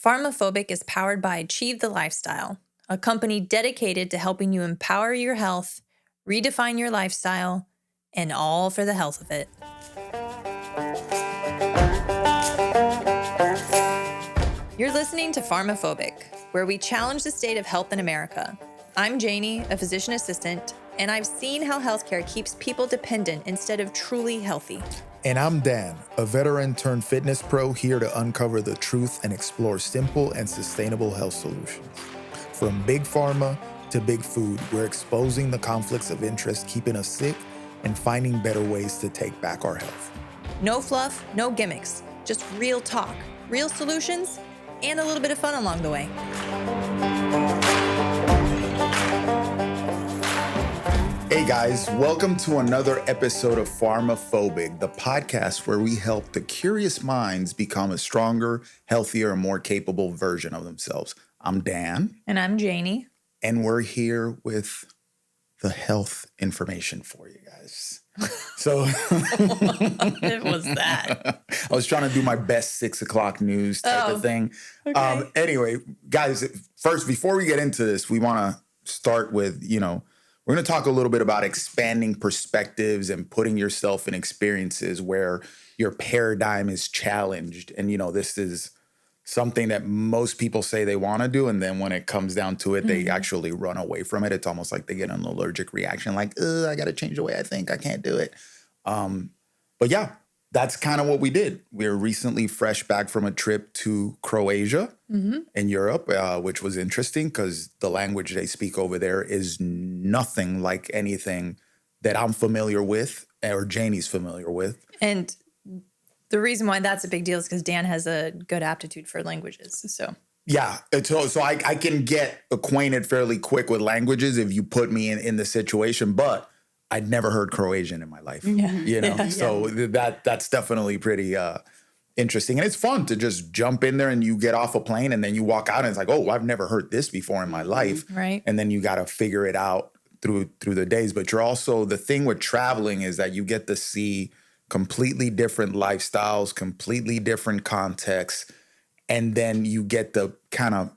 PharmaPhobic is powered by Achieve the Lifestyle, a company dedicated to helping you empower your health, redefine your lifestyle, and all for the health of it. You're listening to PharmaPhobic, where we challenge the state of health in America. I'm Janie, a physician assistant, and I've seen how healthcare keeps people dependent instead of truly healthy. And I'm Dan, a veteran turned fitness pro here to uncover the truth and explore simple and sustainable health solutions. From big pharma to big food, we're exposing the conflicts of interest keeping us sick and finding better ways to take back our health. No fluff, no gimmicks, just real talk, real solutions, and a little bit of fun along the way. Hey guys, welcome to another episode of PharmaPhobic, the podcast where we help the curious minds become a stronger, healthier, and more capable version of themselves. I'm Dan. And I'm Janie. And we're here with the health information for you guys. So It was that. I was trying to do my best 6 o'clock news type of thing. Okay. Anyway, guys, first, before we get into this, we want to start with, we're going to talk a little bit about expanding perspectives and putting yourself in experiences where your paradigm is challenged. And, this is something that most people say they want to do. And then when it comes down to it, they actually run away from it. It's almost like they get an allergic reaction, like, I got to change the way I think. I can't do it. But yeah, that's kind of what we did. We were recently fresh back from a trip to Croatia in Europe, which was interesting because the language they speak over there is nothing like anything that I'm familiar with or Janie's familiar with. And the reason why that's a big deal is because Dan has a good aptitude for languages. So yeah, so I can get acquainted fairly quick with languages if you put me in the situation, but I'd never heard Croatian in my life, So that's definitely pretty interesting. And it's fun to just jump in there and you get off a plane and then you walk out and it's like, oh, I've never heard this before in my life. Right. And then you got to figure it out through the days. But you're also, the thing with traveling is that you get to see completely different lifestyles, completely different contexts. And then you get to kind of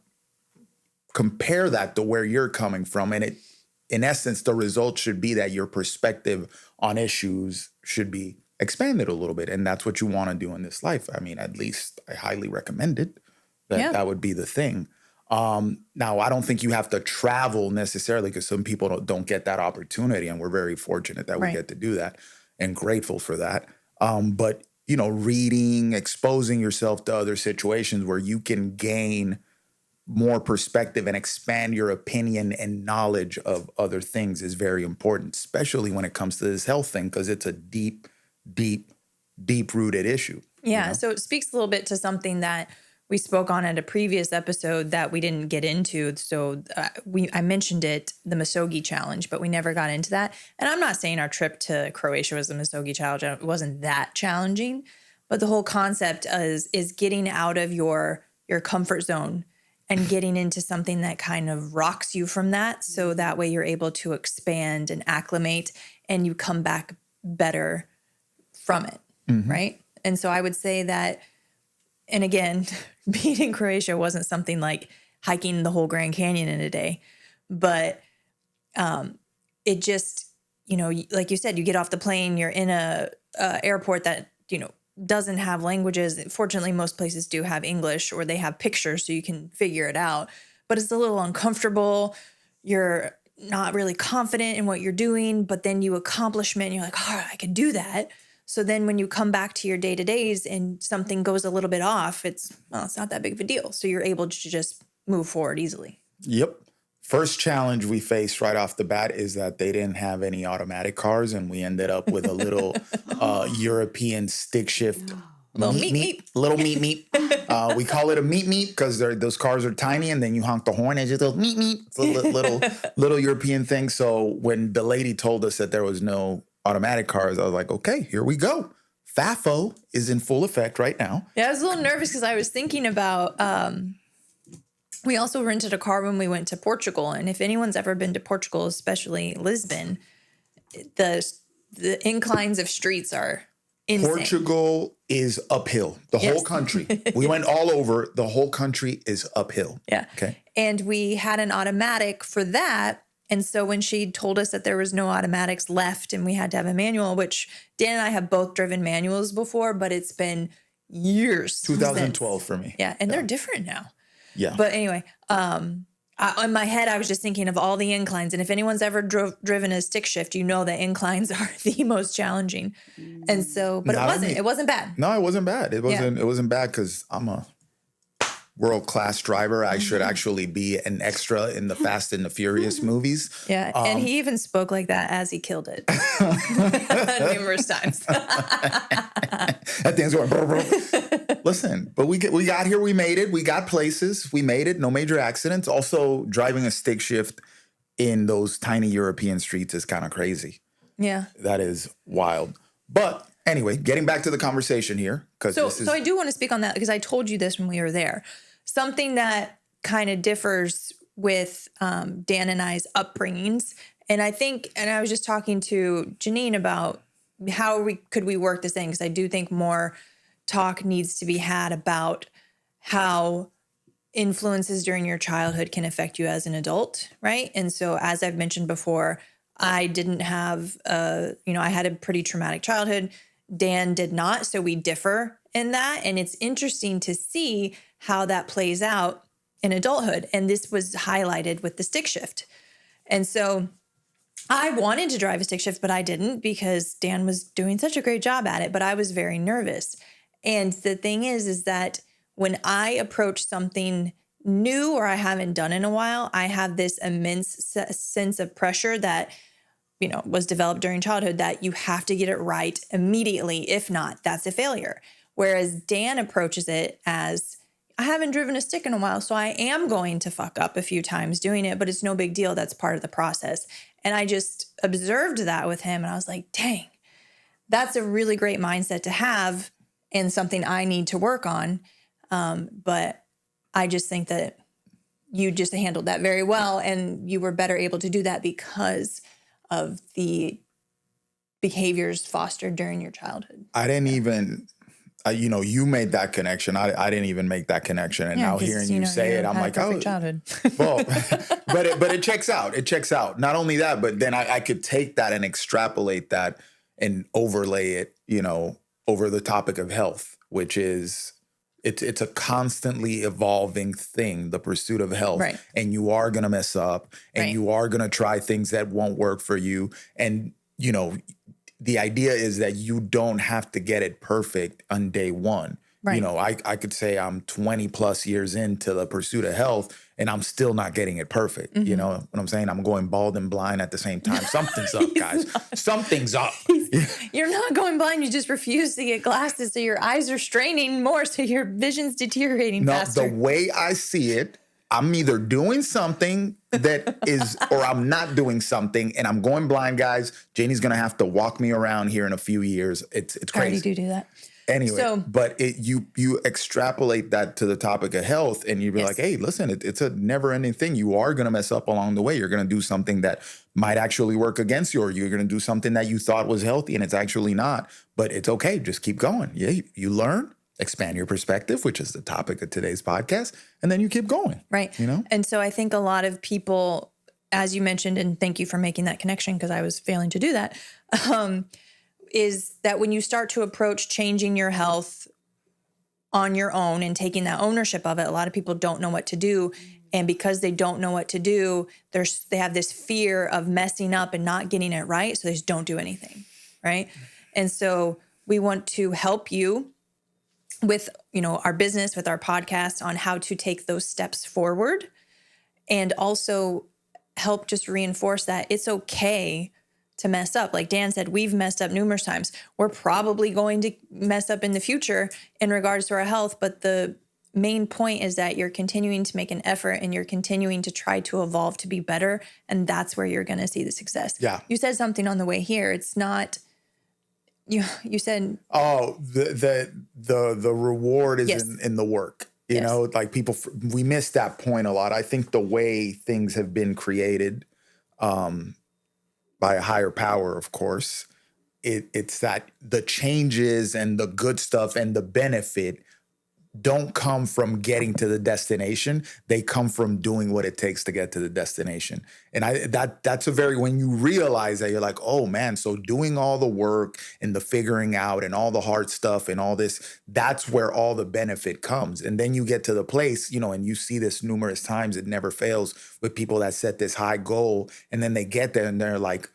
compare that to where you're coming from. And in essence, the result should be that your perspective on issues should be expanded a little bit. And that's what you want to do in this life. I mean, at least I highly recommend it. That would be the thing. Now, I don't think you have to travel necessarily because some people don't get that opportunity. And we're very fortunate that we get to do that and grateful for that. But, reading, exposing yourself to other situations where you can gain more perspective and expand your opinion and knowledge of other things is very important, especially when it comes to this health thing, because it's a deep, deep, deep-rooted issue. Yeah, so it speaks a little bit to something that we spoke on at a previous episode that we didn't get into. So I mentioned it, the Misogi challenge, but we never got into that. And I'm not saying our trip to Croatia was the Misogi challenge. It wasn't that challenging, but the whole concept is getting out of your comfort zone and getting into something that kind of rocks you from that. So that way you're able to expand and acclimate and you come back better from it, right? And so I would say that, and again, being in Croatia wasn't something like hiking the whole Grand Canyon in a day, but it just, like you said, you get off the plane, you're in a airport that, doesn't have languages. Fortunately, most places do have English or they have pictures so you can figure it out, but it's a little uncomfortable. You're not really confident in what you're doing, but then you accomplish it and you're like, I can do that. So then when you come back to your day-to-days and something goes a little bit off, it's not that big of a deal. So you're able to just move forward easily. Yep. First challenge we faced right off the bat is that they didn't have any automatic cars, and we ended up with a little European stick shift. Little meat. Little meat. We call it a meat because those cars are tiny, and then you honk the horn and just goes meat. It's a little European thing. So when the lady told us that there was no automatic cars, I was like, okay, here we go. FAFO is in full effect right now. Yeah, I was a little nervous because I was thinking about we also rented a car when we went to Portugal. And if anyone's ever been to Portugal, especially Lisbon, the inclines of streets are insane. Portugal is uphill. The whole country. We went all over. The whole country is uphill. Yeah. Okay. And we had an automatic for that. And so when she told us that there was no automatics left and we had to have a manual, which Dan and I have both driven manuals before, but it's been years. 2012 for me. Yeah. And they're different now. Yeah. But anyway, in my head, I was just thinking of all the inclines. And if anyone's ever driven a stick shift, you know that inclines are the most challenging. And so, but it wasn't bad. No, it wasn't bad. It wasn't bad because I'm a world-class driver. I should actually be an extra in the Fast and the Furious movies. Yeah. And he even spoke like that as he killed it numerous times. That thing's going, brr, brr. Listen, but we got here. We made it. We got places. We made it. No major accidents. Also, driving a stick shift in those tiny European streets is kind of crazy. Yeah. That is wild. But anyway, getting back to the conversation here. So I do want to speak on that because I told you this when we were there. Something that kind of differs with Dan and I's upbringings. And I was just talking to Janine about how could we work this in? Because I do think more talk needs to be had about how influences during your childhood can affect you as an adult, right? And so as I've mentioned before, I didn't have, I had a pretty traumatic childhood. Dan did not, so we differ in that. And it's interesting to see how that plays out in adulthood. And this was highlighted with the stick shift. And so I wanted to drive a stick shift, but I didn't because Dan was doing such a great job at it, but I was very nervous. And the thing is that when I approach something new or I haven't done in a while, I have this immense sense of pressure that was developed during childhood that you have to get it right immediately. If not, that's a failure. Whereas Dan approaches it as, I haven't driven a stick in a while, so I am going to fuck up a few times doing it, but it's no big deal. That's part of the process. And I just observed that with him and I was like, dang, that's a really great mindset to have and something I need to work on. But I just think that you just handled that very well and you were better able to do that because of the behaviors fostered during your childhood. I didn't even, you made that connection. I didn't even make that connection. And now hearing you say it, I'm like, oh, childhood. Well, but it checks out. It checks out. Not only that, but then I could take that and extrapolate that and overlay it, over the topic of health, which is, it's a constantly evolving thing, the pursuit of health. Right. And you are going to mess up and Right. you are going to try things that won't work for you. And, the idea is that you don't have to get it perfect on day one. Right. I could say I'm 20 plus years into the pursuit of health and I'm still not getting it perfect. Mm-hmm. You know what I'm saying? I'm going bald and blind at the same time. Something's up, guys. Something's up. You're not going blind. You just refuse to get glasses, so your eyes are straining more, so your vision's deteriorating faster. The way I see it, I'm either doing something that is, or I'm not doing something, and I'm going blind, guys. Janie's gonna have to walk me around here in a few years. It's crazy. I already do that. Anyway, but you extrapolate that to the topic of health, and you be like, hey, listen, it's a never-ending thing. You are gonna mess up along the way. You're gonna do something that might actually work against you, or you're gonna do something that you thought was healthy and it's actually not. But it's okay. Just keep going. Yeah, you learn. Expand your perspective, which is the topic of today's podcast, and then you keep going. Right. And so I think a lot of people, as you mentioned, and thank you for making that connection because I was failing to do that, is that when you start to approach changing your health on your own and taking that ownership of it, a lot of people don't know what to do. And because they don't know what to do, they have this fear of messing up and not getting it right. So they just don't do anything. Right. And so we want to help you with, our business, with our podcast on how to take those steps forward and also help just reinforce that it's okay to mess up. Like Dan said, we've messed up numerous times. We're probably going to mess up in the future in regards to our health. But the main point is that you're continuing to make an effort and you're continuing to try to evolve to be better. And that's where you're going to see the success. Yeah. You said something on the way here. It's not... You said, the reward is in the work, you know, like we miss that point a lot. I think the way things have been created by a higher power, of course, it's that the changes and the good stuff and the benefit don't come from getting to the destination. They come from doing what it takes to get to the destination. And that's a very, when you realize that, you're like, oh man, so doing all the work and the figuring out and all the hard stuff and all this, that's where all the benefit comes. And then you get to the place, and you see this numerous times, it never fails with people that set this high goal. And then they get there and they're like,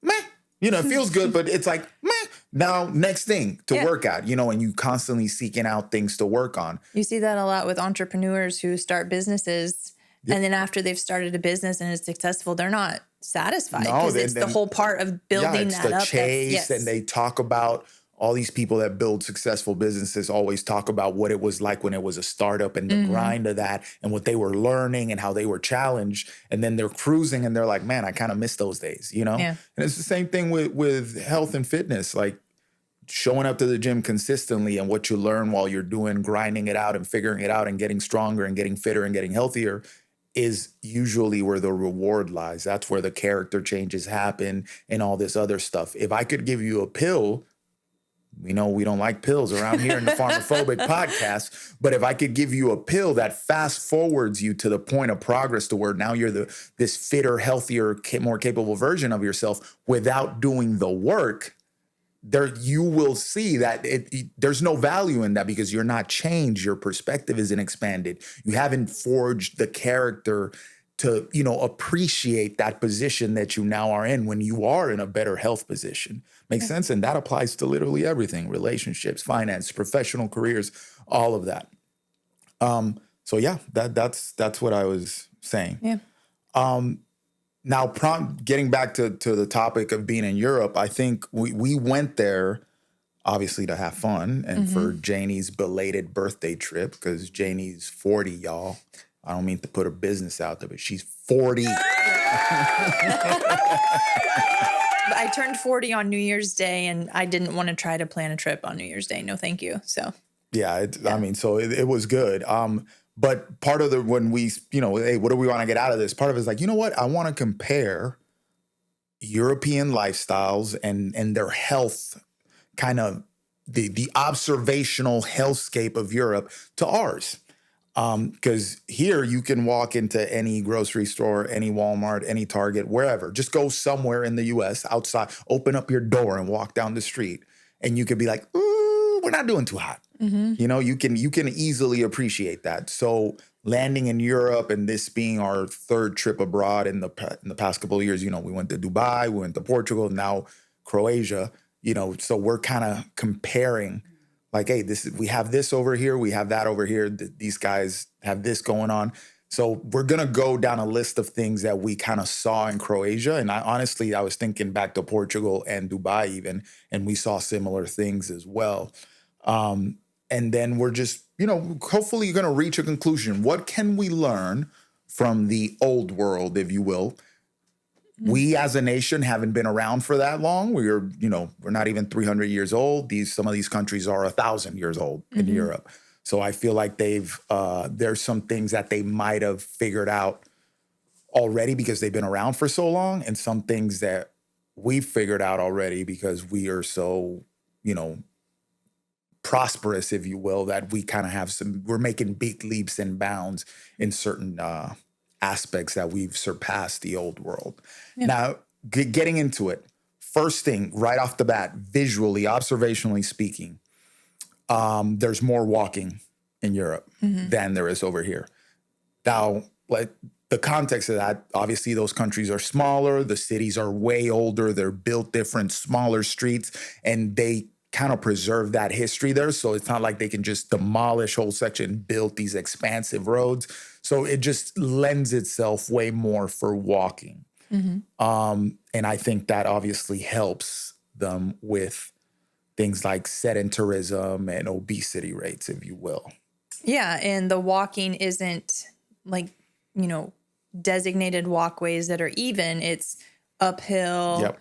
meh, it feels good, but it's like, meh. Now, next thing to work at, and you constantly seeking out things to work on. You see that a lot with entrepreneurs who start businesses. Yep. And then after they've started a business and it's successful, they're not satisfied because it's the whole part of building that up. It's the chase, and they talk about all these people that build successful businesses always talk about what it was like when it was a startup and the grind of that and what they were learning and how they were challenged. And then they're cruising and they're like, man, I kind of miss those days, Yeah. And it's the same thing with health and fitness, like showing up to the gym consistently and what you learn while you're grinding it out and figuring it out and getting stronger and getting fitter and getting healthier is usually where the reward lies. That's where the character changes happen and all this other stuff. If I could give you a pill, we know we don't like pills around here in the PharmaPhobic podcast, but if I could give you a pill that fast forwards you to the point of progress to where now you're this fitter, healthier, more capable version of yourself without doing the work, there you will see that there's no value in that because you're not changed. Your perspective isn't expanded. You haven't forged the character to, appreciate that position that you now are in when you are in a better health position. Makes sense? And that applies to literally everything: relationships, finance, professional careers, all of that. So yeah, that's what I was saying. Yeah. Now, getting back to the topic of being in Europe, I think we went there obviously to have fun and for Janie's belated birthday trip, because Janie's 40, y'all. I don't mean to put her business out there, but she's 40. I turned 40 on New Year's Day, and I didn't want to try to plan a trip on New Year's Day. No, thank you. So yeah. I mean, so it was good. But part of when we, hey, what do we want to get out of this? Part of it is like, you know what? I want to compare European lifestyles and their health, kind of the observational healthscape of Europe to ours. Because here you can walk into any grocery store, any Walmart, any Target, wherever. Just go somewhere in the US outside, open up your door and walk down the street. And you could be like, ooh, we're not doing too hot. You can easily appreciate that. So landing in Europe and this being our third trip abroad in the past couple of years, we went to Dubai, we went to Portugal, now Croatia, so we're kind of comparing like, hey, we have this over here, we have that over here. These guys have this going on. So we're going to go down a list of things that we kind of saw in Croatia. And I was thinking back to Portugal and Dubai even, and we saw similar things as well. And then we're just, hopefully you're going to reach a conclusion. What can we learn from the old world, if you will? We as a nation haven't been around for that long. We're not even 300 years old. Some of these countries are 1,000 years old in Europe. So I feel like there's some things that they might have figured out already because they've been around for so long, and some things that we've figured out already because we are so, prosperous, if you will, that we kind of we're making big leaps and bounds in certain aspects that we've surpassed the old world. Yeah. Now, getting into it, first thing right off the bat, visually, observationally speaking, there's more walking in Europe than there is over here. Now, like the context of that, obviously those countries are smaller, the cities are way older, they're built different, smaller streets, and they kind of preserve that history there. So it's not like they can just demolish whole section, build these expansive roads. So it just lends itself way more for walking. And I think that obviously helps them with things like sedentarism and obesity rates, if you will. Yeah. And the walking isn't like, designated walkways that are even. It's uphill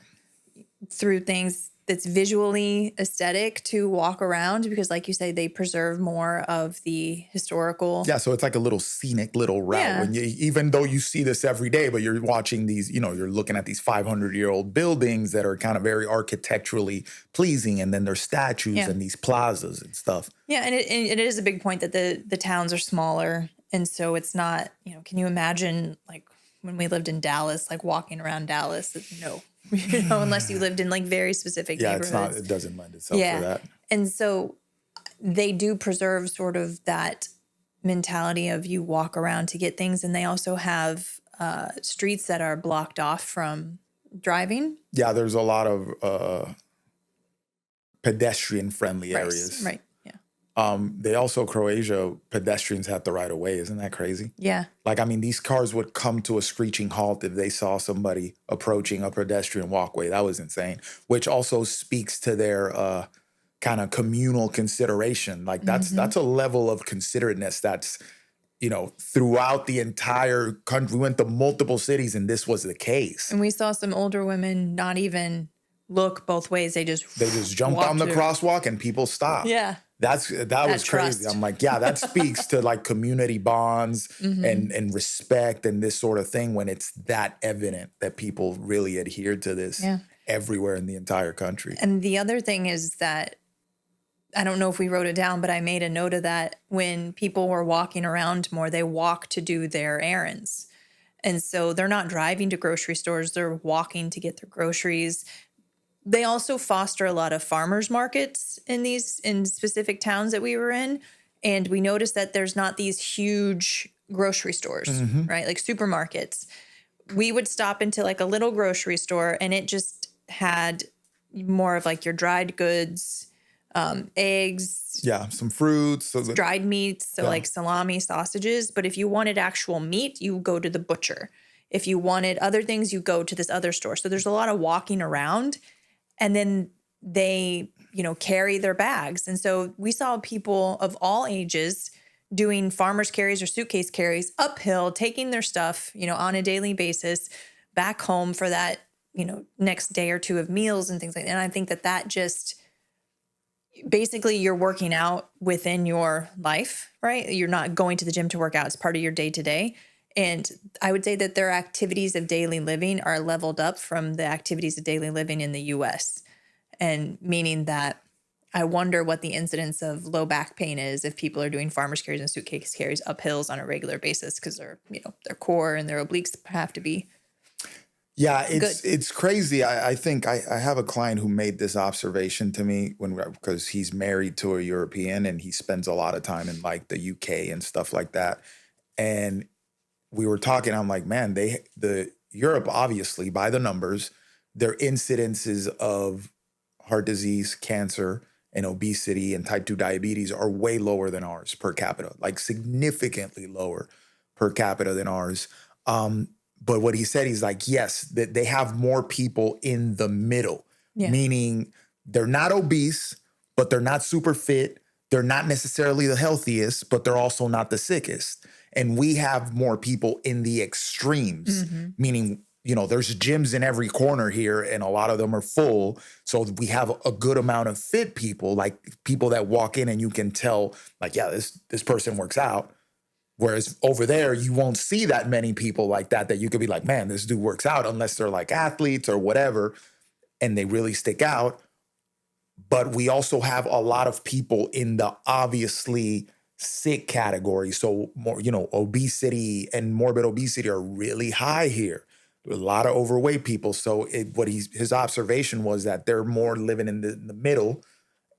through things that's visually aesthetic to walk around because, like you say, they preserve more of the historical. Yeah, so it's like a little scenic little route. Yeah. When even though you see this every day, but you're watching these, you're looking at these 500-year-old buildings that are kind of very architecturally pleasing, and then there's statues and these plazas and stuff. Yeah, and it is a big point that the towns are smaller, and so it's not, can you imagine like when we lived in Dallas, like walking around Dallas? No, unless you lived in like very specific neighborhoods. It doesn't lend itself for that. And so they do preserve sort of that mentality of you walk around to get things, and they also have streets that are blocked off from driving. Yeah, there's a lot of pedestrian-friendly areas. Right. They also, Croatia, pedestrians have the right of way. Isn't that crazy? Yeah. Like, I mean, these cars would come to a screeching halt if they saw somebody approaching a pedestrian walkway. That was insane, which also speaks to their kind of communal consideration. Like, that's a level of considerateness that's, throughout the entire country. We went to multiple cities and this was the case. And we saw some older women not even look both ways. They just jumped on the crosswalk and people stopped. Yeah. That was crazy. I'm like, yeah, that speaks to like community bonds and respect and this sort of thing when it's that evident that people really adhere to this everywhere in the entire country. And the other thing is that, I don't know if we wrote it down, but I made a note of that when people were walking around more, they walk to do their errands. And so they're not driving to grocery stores, they're walking to get their groceries. They also foster a lot of farmers markets in specific towns that we were in. And we noticed that there's not these huge grocery stores, right? Like supermarkets. We would stop into like a little grocery store and it just had more of like your dried goods, eggs. Yeah, some fruits. Dried meats, so like salami, sausages. But if you wanted actual meat, you go to the butcher. If you wanted other things, you go to this other store. So there's a lot of walking around. And then they, carry their bags. And so we saw people of all ages doing farmers carries or suitcase carries uphill, taking their stuff, on a daily basis back home for that, next day or two of meals and things like that. And I think that just basically you're working out within your life, right? You're not going to the gym to work out. It's part of your day to day. And I would say that their activities of daily living are leveled up from the activities of daily living in the U.S. And meaning that I wonder what the incidence of low back pain is if people are doing farmers carries and suitcase carries up hills on a regular basis because their core and their obliques have to be. Yeah, it's crazy. I think I have a client who made this observation to me because he's married to a European and he spends a lot of time in like the UK and stuff like that. And we were talking, I'm like, man, the Europe, obviously, by the numbers, their incidences of heart disease, cancer, and obesity and type 2 diabetes are way lower than ours per capita, like significantly lower per capita than ours. But what he said, he's like, yes, that they have more people in the middle, meaning they're not obese, but they're not super fit. They're not necessarily the healthiest, but they're also not the sickest. And we have more people in the extremes, meaning, there's gyms in every corner here and a lot of them are full. So we have a good amount of fit people, like people that walk in and you can tell, like, yeah, this person works out. Whereas over there, you won't see that many people like that you could be like, man, this dude works out, unless they're like athletes or whatever, and they really stick out. But we also have a lot of people in the obviously sick category. So more, obesity and morbid obesity are really high here. A lot of overweight people. So his observation was that they're more living in the middle,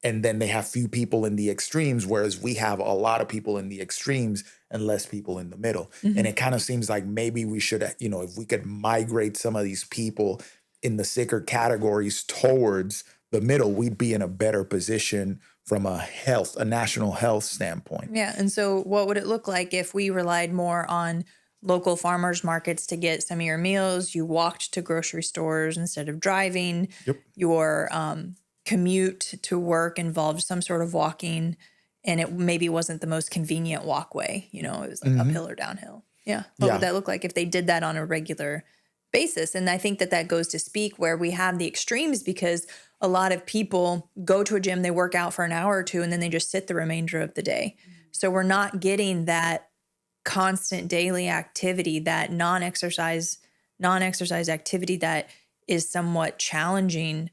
and then they have few people in the extremes, whereas we have a lot of people in the extremes and less people in the middle. And it kind of seems like maybe we should, if we could migrate some of these people in the sicker categories towards the middle, we'd be in a better position from a national health standpoint. Yeah. And so what would it look like if we relied more on local farmers markets to get some of your meals? You walked to grocery stores instead of driving. Yep. Your commute to work involved some sort of walking, and it maybe wasn't the most convenient walkway. It was like uphill or downhill. Yeah. What would that look like if they did that on a regular basis? And I think that goes to speak where we have the extremes, because a lot of people go to a gym, they work out for an hour or two, and then they just sit the remainder of the day. So we're not getting that constant daily activity, that non-exercise activity that is somewhat challenging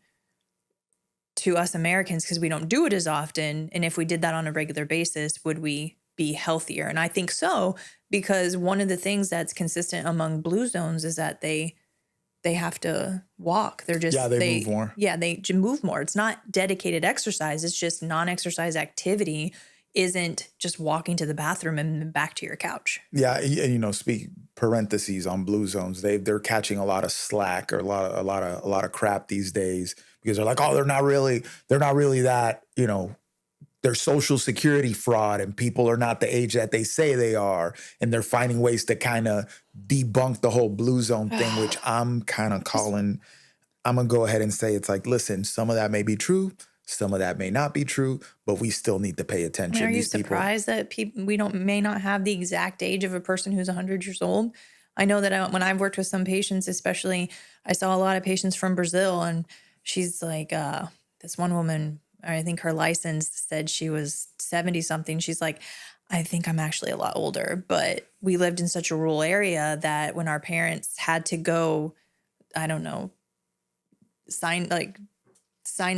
to us Americans because we don't do it as often. And if we did that on a regular basis, would we be healthier? And I think so, because one of the things that's consistent among blue zones is that they have to walk. They're just, they move more. Yeah, they move more. It's not dedicated exercise. It's just non-exercise activity isn't just walking to the bathroom and then back to your couch. Yeah, and speak parentheses on blue zones. They're catching a lot of slack or a lot of crap these days because they're like, oh, they're not really that, they're social security fraud and people are not the age that they say they are. And they're finding ways to kind of debunk the whole blue zone thing, which I'm kind of calling, I'm going to go ahead and say it's like, listen, some of that may be true. Some of that may not be true, but we still need to pay attention. Are you surprised that we may not have the exact age of a person who's 100 years old? I know that when I've worked with some patients, especially, I saw a lot of patients from Brazil, and she's like, this one woman, I think her license said she was 70 something. She's like, I think I'm actually a lot older, but we lived in such a rural area that when our parents had to go, I don't know, sign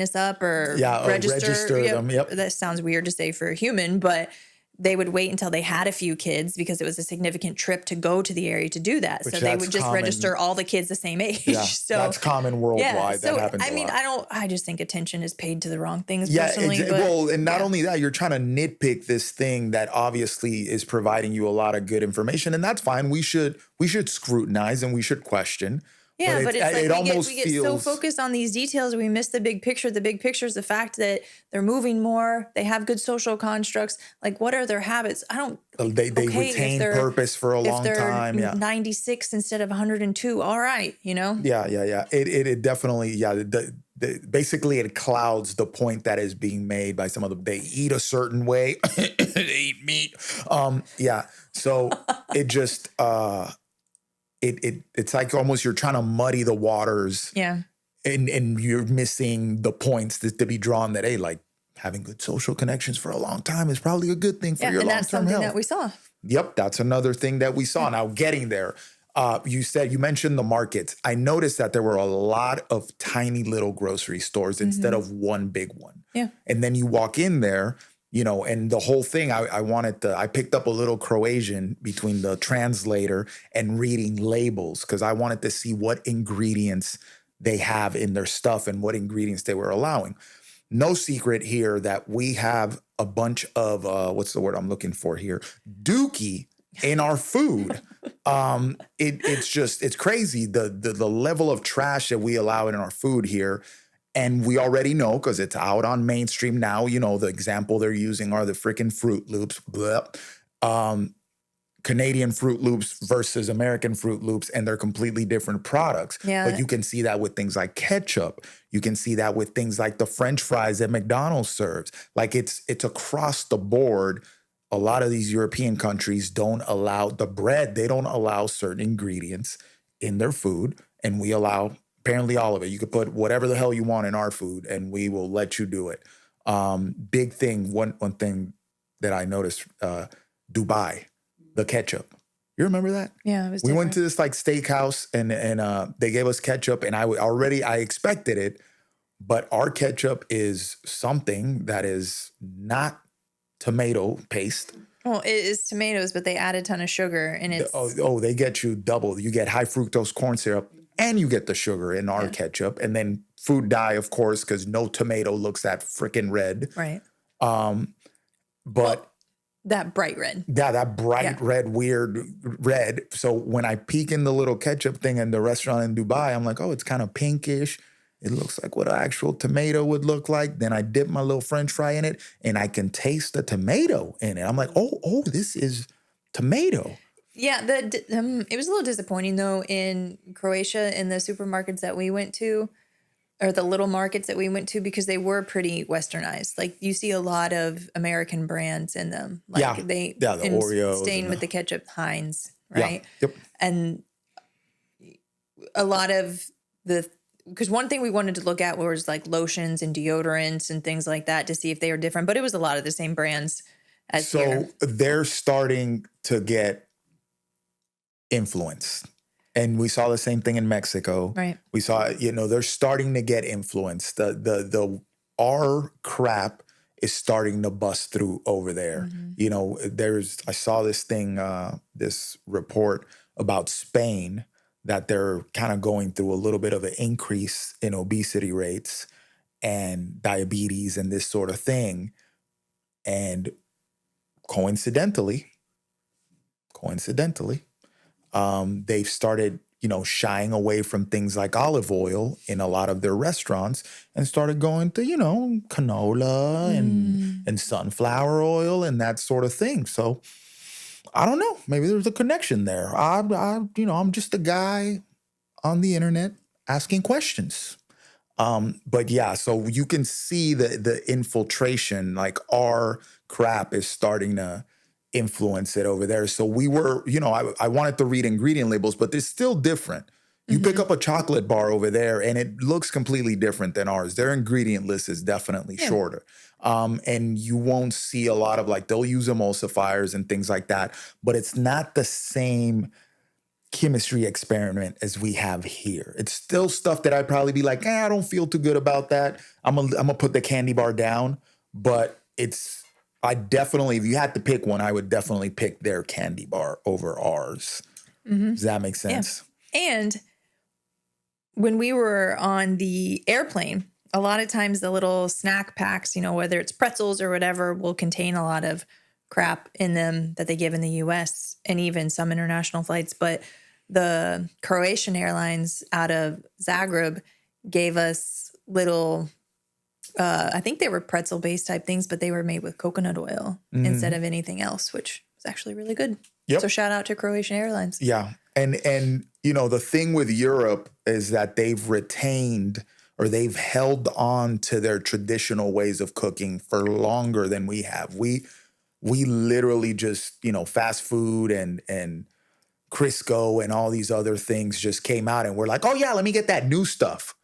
us up or register them. Yep. That sounds weird to say for a human, but they would wait until they had a few kids because it was a significant trip to go to the area to do that. So they would just register all the kids the same age. Yeah, so that's common worldwide. Yeah, so that happens. I just think attention is paid to the wrong things. Yeah, personally. Well, and not only that, you're trying to nitpick this thing that obviously is providing you a lot of good information, and that's fine. We should scrutinize and we should question. Yeah, but it's like we get so feels focused on these details, we miss the big picture. The big picture is the fact that they're moving more. They have good social constructs. Like, what are their habits? They retain purpose for a long time. Yeah, 96 instead of 102. All right, Yeah. It definitely, basically it clouds the point that is being made by some of them. They eat a certain way. They eat meat. So it just it's like almost you're trying to muddy the waters. Yeah. And you're missing the points to be drawn that, hey, like having good social connections for a long time is probably a good thing for your long-term health. And that's something that we saw. Yep, that's another thing that we saw. Now, getting there, you mentioned the markets. I noticed that there were a lot of tiny little grocery stores instead of one big one. Yeah. And then you walk in there, and the whole thing, I picked up a little Croatian between the translator and reading labels because I wanted to see what ingredients they have in their stuff and what ingredients they were allowing. No secret here that we have a bunch of, what's the word I'm looking for here? Dookie in our food. It's crazy, the level of trash that we allow in our food here. And we already know because it's out on mainstream now, the example they're using are the freaking Fruit Loops. Canadian Fruit Loops versus American Fruit Loops, and they're completely different products. Yeah. But you can see that with things like ketchup. You can see that with things like the French fries that McDonald's serves. Like it's across the board. A lot of these European countries don't allow the bread. They don't allow certain ingredients in their food, and we allow apparently all of it. You could put whatever the hell you want in our food and we will let you do it. Big thing, one thing that I noticed, Dubai, the ketchup. You remember that? Yeah, it was We went to this like steakhouse and they gave us ketchup and I expected it, but our ketchup is something that is not tomato paste. Well, it is tomatoes, but they add a ton of sugar and it's... they get you double. You get high fructose corn syrup and you get the sugar in our ketchup. And then food dye, of course, because no tomato looks that freaking red. Right. But... that bright red. Yeah, that bright red, weird red. So when I peek in the little ketchup thing in the restaurant in Dubai, I'm like, oh, it's kind of pinkish. It looks like what an actual tomato would look like. Then I dip my little French fry in it and I can taste the tomato in it. I'm like, oh, this is tomato. Yeah, it was a little disappointing though in Croatia in the supermarkets that we went to, or the little markets that we went to, because they were pretty westernized. Like you see a lot of American brands in them. Like the Oreos. Staying with the ketchup, Heinz, right? Yeah. Yep. And a lot of the because one thing we wanted to look at was like lotions and deodorants and things like that to see if they were different, but it was a lot of the same brands as here. So they're starting to get influenced. And we saw the same thing in Mexico. Right. We saw, they're starting to get influenced. Our crap is starting to bust through over there. I saw this thing, this report about Spain, that they're kind of going through a little bit of an increase in obesity rates and diabetes and this sort of thing. And coincidentally, they've started, shying away from things like olive oil in a lot of their restaurants and started going to, canola and sunflower oil and that sort of thing. So I don't know. Maybe there's a connection there. I'm just a guy on the internet asking questions. But yeah, so you can see the infiltration, like our crap is starting to influence it over there. So we were, I wanted to read ingredient labels, but they're still different. You pick up a chocolate bar over there and it looks completely different than ours. Their ingredient list is definitely shorter. And you won't see a lot of they'll use emulsifiers and things like that, but it's not the same chemistry experiment as we have here. It's still stuff that I'd probably be like, I don't feel too good about that. I'm gonna put the candy bar down, but I definitely, if you had to pick one, I would definitely pick their candy bar over ours. Does that make sense? Yeah. And when we were on the airplane, a lot of times the little snack packs, whether it's pretzels or whatever, will contain a lot of crap in them that they give in the US and even some international flights. But the Croatian Airlines out of Zagreb gave us little, I think they were pretzel-based type things, but they were made with coconut oil instead of anything else, which was actually really good. Yep. So shout out to Croatian Airlines. Yeah. And the thing with Europe is that they've retained or they've held on to their traditional ways of cooking for longer than we have. We literally just, fast food and Crisco and all these other things just came out and we're like, oh yeah, let me get that new stuff.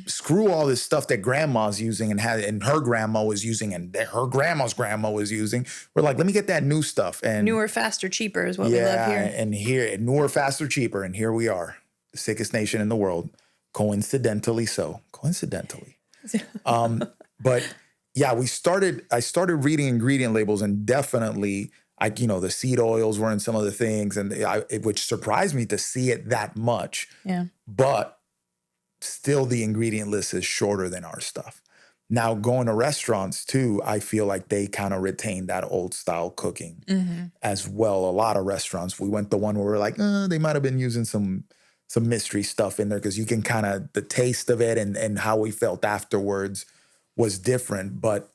Screw all this stuff that grandma's using and her grandma was using and her grandma's grandma was using. We're like, let me get that new stuff. And newer, faster, cheaper is what we love here. And here, newer, faster, cheaper. And here we are, the sickest nation in the world. Coincidentally so. But yeah, I started reading ingredient labels and definitely, the seed oils were in some of the things and which surprised me to see it that much. Yeah. But still the ingredient list is shorter than our stuff. Now going to restaurants too, I feel like they kind of retain that old style cooking as well. A lot of restaurants, we went to one where we're like, they might've been using some mystery stuff in there because you can kind of, the taste of it and how we felt afterwards was different. But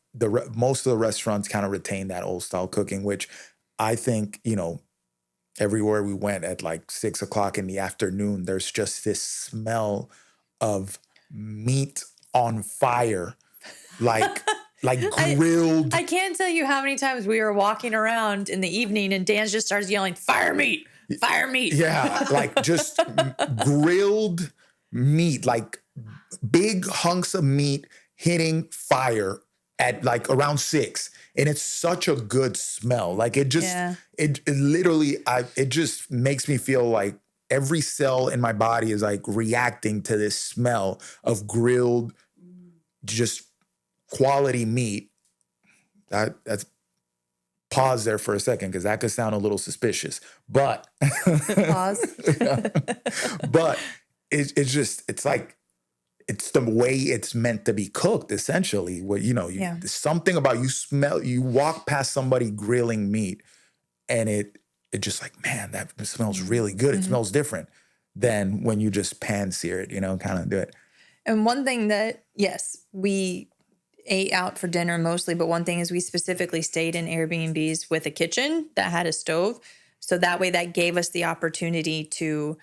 most of the restaurants kind of retain that old style cooking, which I think, everywhere we went at 6 o'clock in the afternoon, there's just this smell of meat on fire, like grilled. I can't tell you how many times we were walking around in the evening and Dan just starts yelling, fire meat, fire meat. Yeah, just grilled meat, big hunks of meat hitting fire at around 6. And it's such a good smell. It literally, it just makes me feel like every cell in my body is reacting to this smell of grilled, just quality meat. That's pause there for a second because that could sound a little suspicious. But Pause. but it's the way it's meant to be cooked, essentially. Something about you walk past somebody grilling meat and it just man, that smells really good. It smells different than when you just pan sear it, kind of do it. And one thing that, yes, we ate out for dinner mostly, but one thing is we specifically stayed in Airbnbs with a kitchen that had a stove. So that way that gave us the opportunity to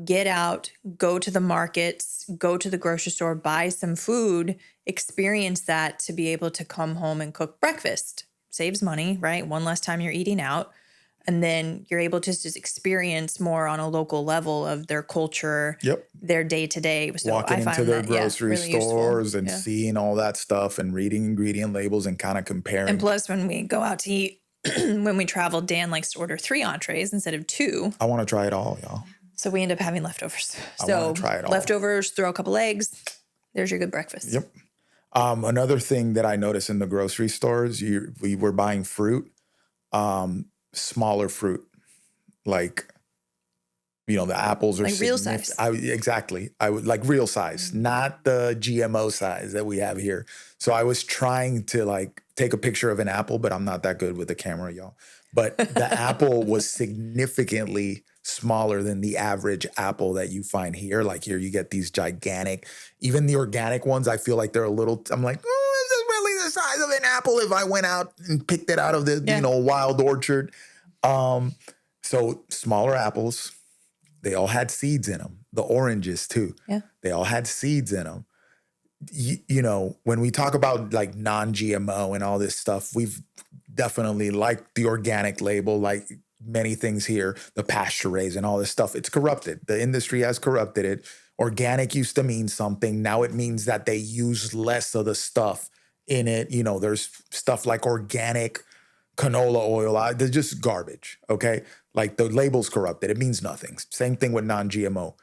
get out, go to the markets, go to the grocery store, buy some food, experience that to be able to come home and cook breakfast. Saves money, right? One less time you're eating out. And then you're able to just experience more on a local level of their culture, Yep. their day-to-day. So Walking I into find their that, grocery really useful. stores and Yeah. seeing all that stuff and reading ingredient labels and kind of comparing. And plus, when we go out to eat, when we travel, Dan likes to order 3 entrees instead of 2. I want to try it all, y'all. So we end up having leftovers. I So wanna try it all. leftovers, throw a couple eggs. There's your good breakfast. Yep. Another thing that I noticed in the grocery stores, we were buying fruit, smaller fruit, like, the apples are Like real size. Exactly. I would like real size, not the GMO size that we have here. So I was trying to like take a picture of an apple, but I'm not that good with the camera, y'all. But the apple was significantly smaller than the average apple that you find here. Like here, you get these gigantic, even the organic ones, I feel like they're a little, I'm like, oh, is this really the size of an apple if I went out and picked it out of the, wild orchard? So smaller apples, they all had seeds in them. The oranges too. Yeah. They all had seeds in them. When we talk about like non-GMO and all this stuff, we've definitely liked the organic label, like many things here, the pasture raised and all this stuff. It's corrupted. The industry has corrupted it. Organic used to mean something. Now it means that they use less of the stuff in it. There's stuff like organic canola oil. They're just garbage, okay? Like the label's corrupted. It means nothing. Same thing with non-GMO.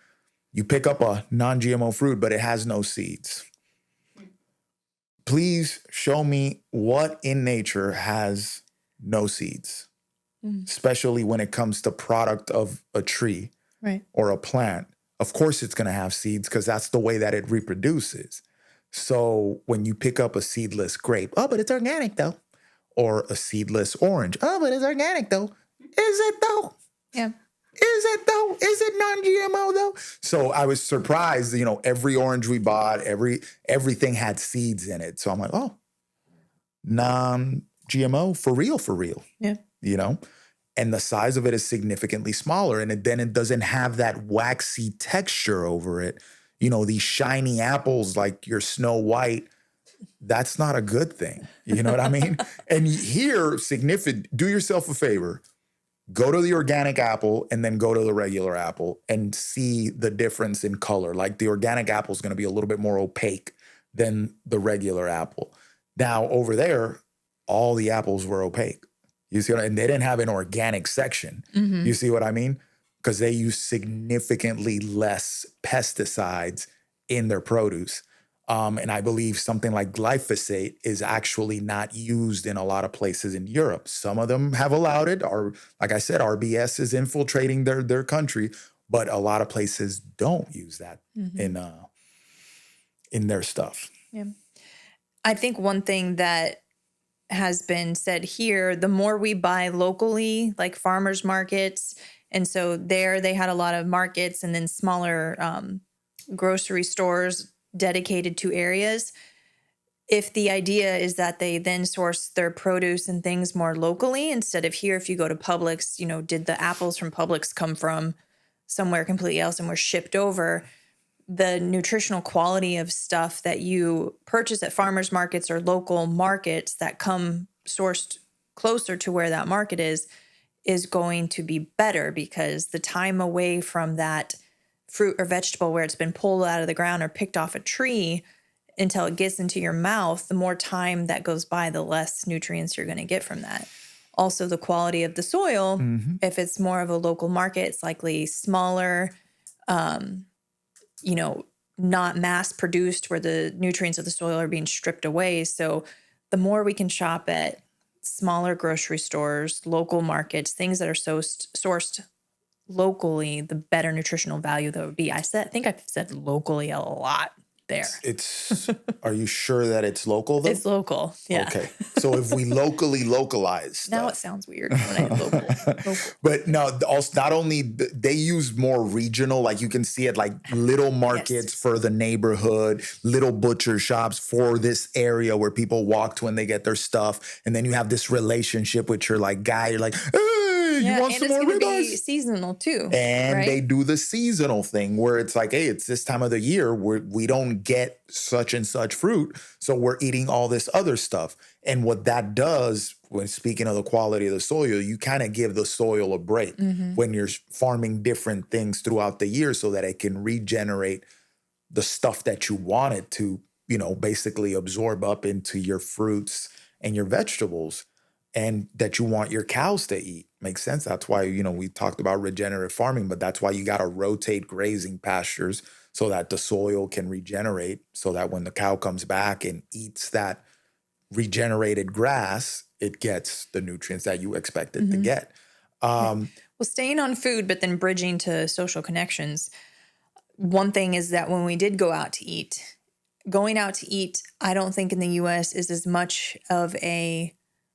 You pick up a non-GMO fruit, but it has no seeds. Please show me what in nature has no seeds, especially when it comes to product of a tree or a plant. Of course it's going to have seeds because that's the way that it reproduces. So when you pick up a seedless grape, oh, but it's organic though. Or a seedless orange. Oh, but it's organic though. Is it though? Yeah. Is it though? Is it non-GMO though? So I was surprised, every orange we bought, everything had seeds in it. So I'm like, oh, non-GMO for real. Yeah. And the size of it is significantly smaller. And then it doesn't have that waxy texture over it. These shiny apples like your Snow White, that's not a good thing. You know what I mean? And here, do yourself a favor. Go to the organic apple and then go to the regular apple and see the difference in color. Like the organic apple is going to be a little bit more opaque than the regular apple. Now, over there, all the apples were opaque. You see and they didn't have an organic section. Mm-hmm. You see what I mean? Because they use significantly less pesticides in their produce. And I believe something like glyphosate is actually not used in a lot of places in Europe. Some of them have allowed it, or like I said, RBS is infiltrating their country, but a lot of places don't use that in their stuff. Yeah. I think one thing that has been said here, the more we buy locally, like farmers markets, and so there they had a lot of markets and then smaller grocery stores dedicated to areas. If the idea is that they then source their produce and things more locally instead of here, if you go to Publix, did the apples from Publix come from somewhere completely else and were shipped over? The nutritional quality of stuff that you purchase at farmers markets or local markets that come sourced closer to where that market is going to be better because the time away from that fruit or vegetable where it's been pulled out of the ground or picked off a tree until it gets into your mouth, the more time that goes by, the less nutrients you're going to get from that. Also, the quality of the soil, if it's more of a local market, it's likely smaller, not mass produced where the nutrients of the soil are being stripped away. So the more we can shop at smaller grocery stores, local markets, things that are sourced locally, the better nutritional value that would be. I think I've said locally a lot there. Are you sure that it's local though? It's local. Yeah. Okay. So if we locally localize stuff. Now it sounds weird when I local. But no, also not only they use more regional, like you can see it like little markets for the neighborhood, little butcher shops for this area where people walk to when they get their stuff. And then you have this relationship with your like guy, you're like, hey, hey, you want and some it's more going to be ribeyes? seasonal too, And right? they do the seasonal thing where it's like, hey, it's this time of the year where we don't get such and such fruit. So we're eating all this other stuff. And what that does, when speaking of the quality of the soil, you kind of give the soil a break Mm-hmm. when you're farming different things throughout the year so that it can regenerate the stuff that you want it to, basically absorb up into your fruits and your vegetables and that you want your cows to eat. Makes sense. That's why, we talked about regenerative farming, but that's why you got to rotate grazing pastures so that the soil can regenerate, so that when the cow comes back and eats that regenerated grass, it gets the nutrients that you expect it to Mm-hmm. get. Yeah. Um, Well, staying on food, but then bridging to social connections. One thing is that when we did go out to eat, going out to eat, I don't think in the US is as much of a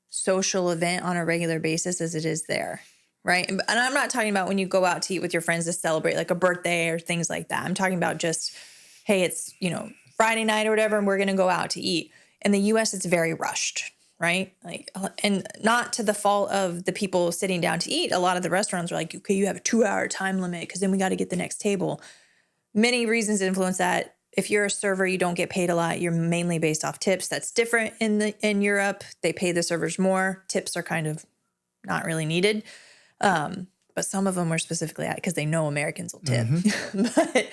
social event on a regular basis as it is there. Right. And I'm not talking about when you go out to eat with your friends to celebrate like a birthday or things like that. I'm talking about just, hey, it's, Friday night or whatever, and we're going to go out to eat. In the US, it's very rushed. Right. Like, and not to the fault of the people sitting down to eat. A lot of the restaurants are like, okay, you have a 2-hour time limit because then we got to get the next table. Many reasons influence that. If you're a server, you don't get paid a lot. You're mainly based off tips. That's different in Europe. They pay the servers more. Tips are kind of not really needed. But some of them are specifically at because they know Americans will tip. But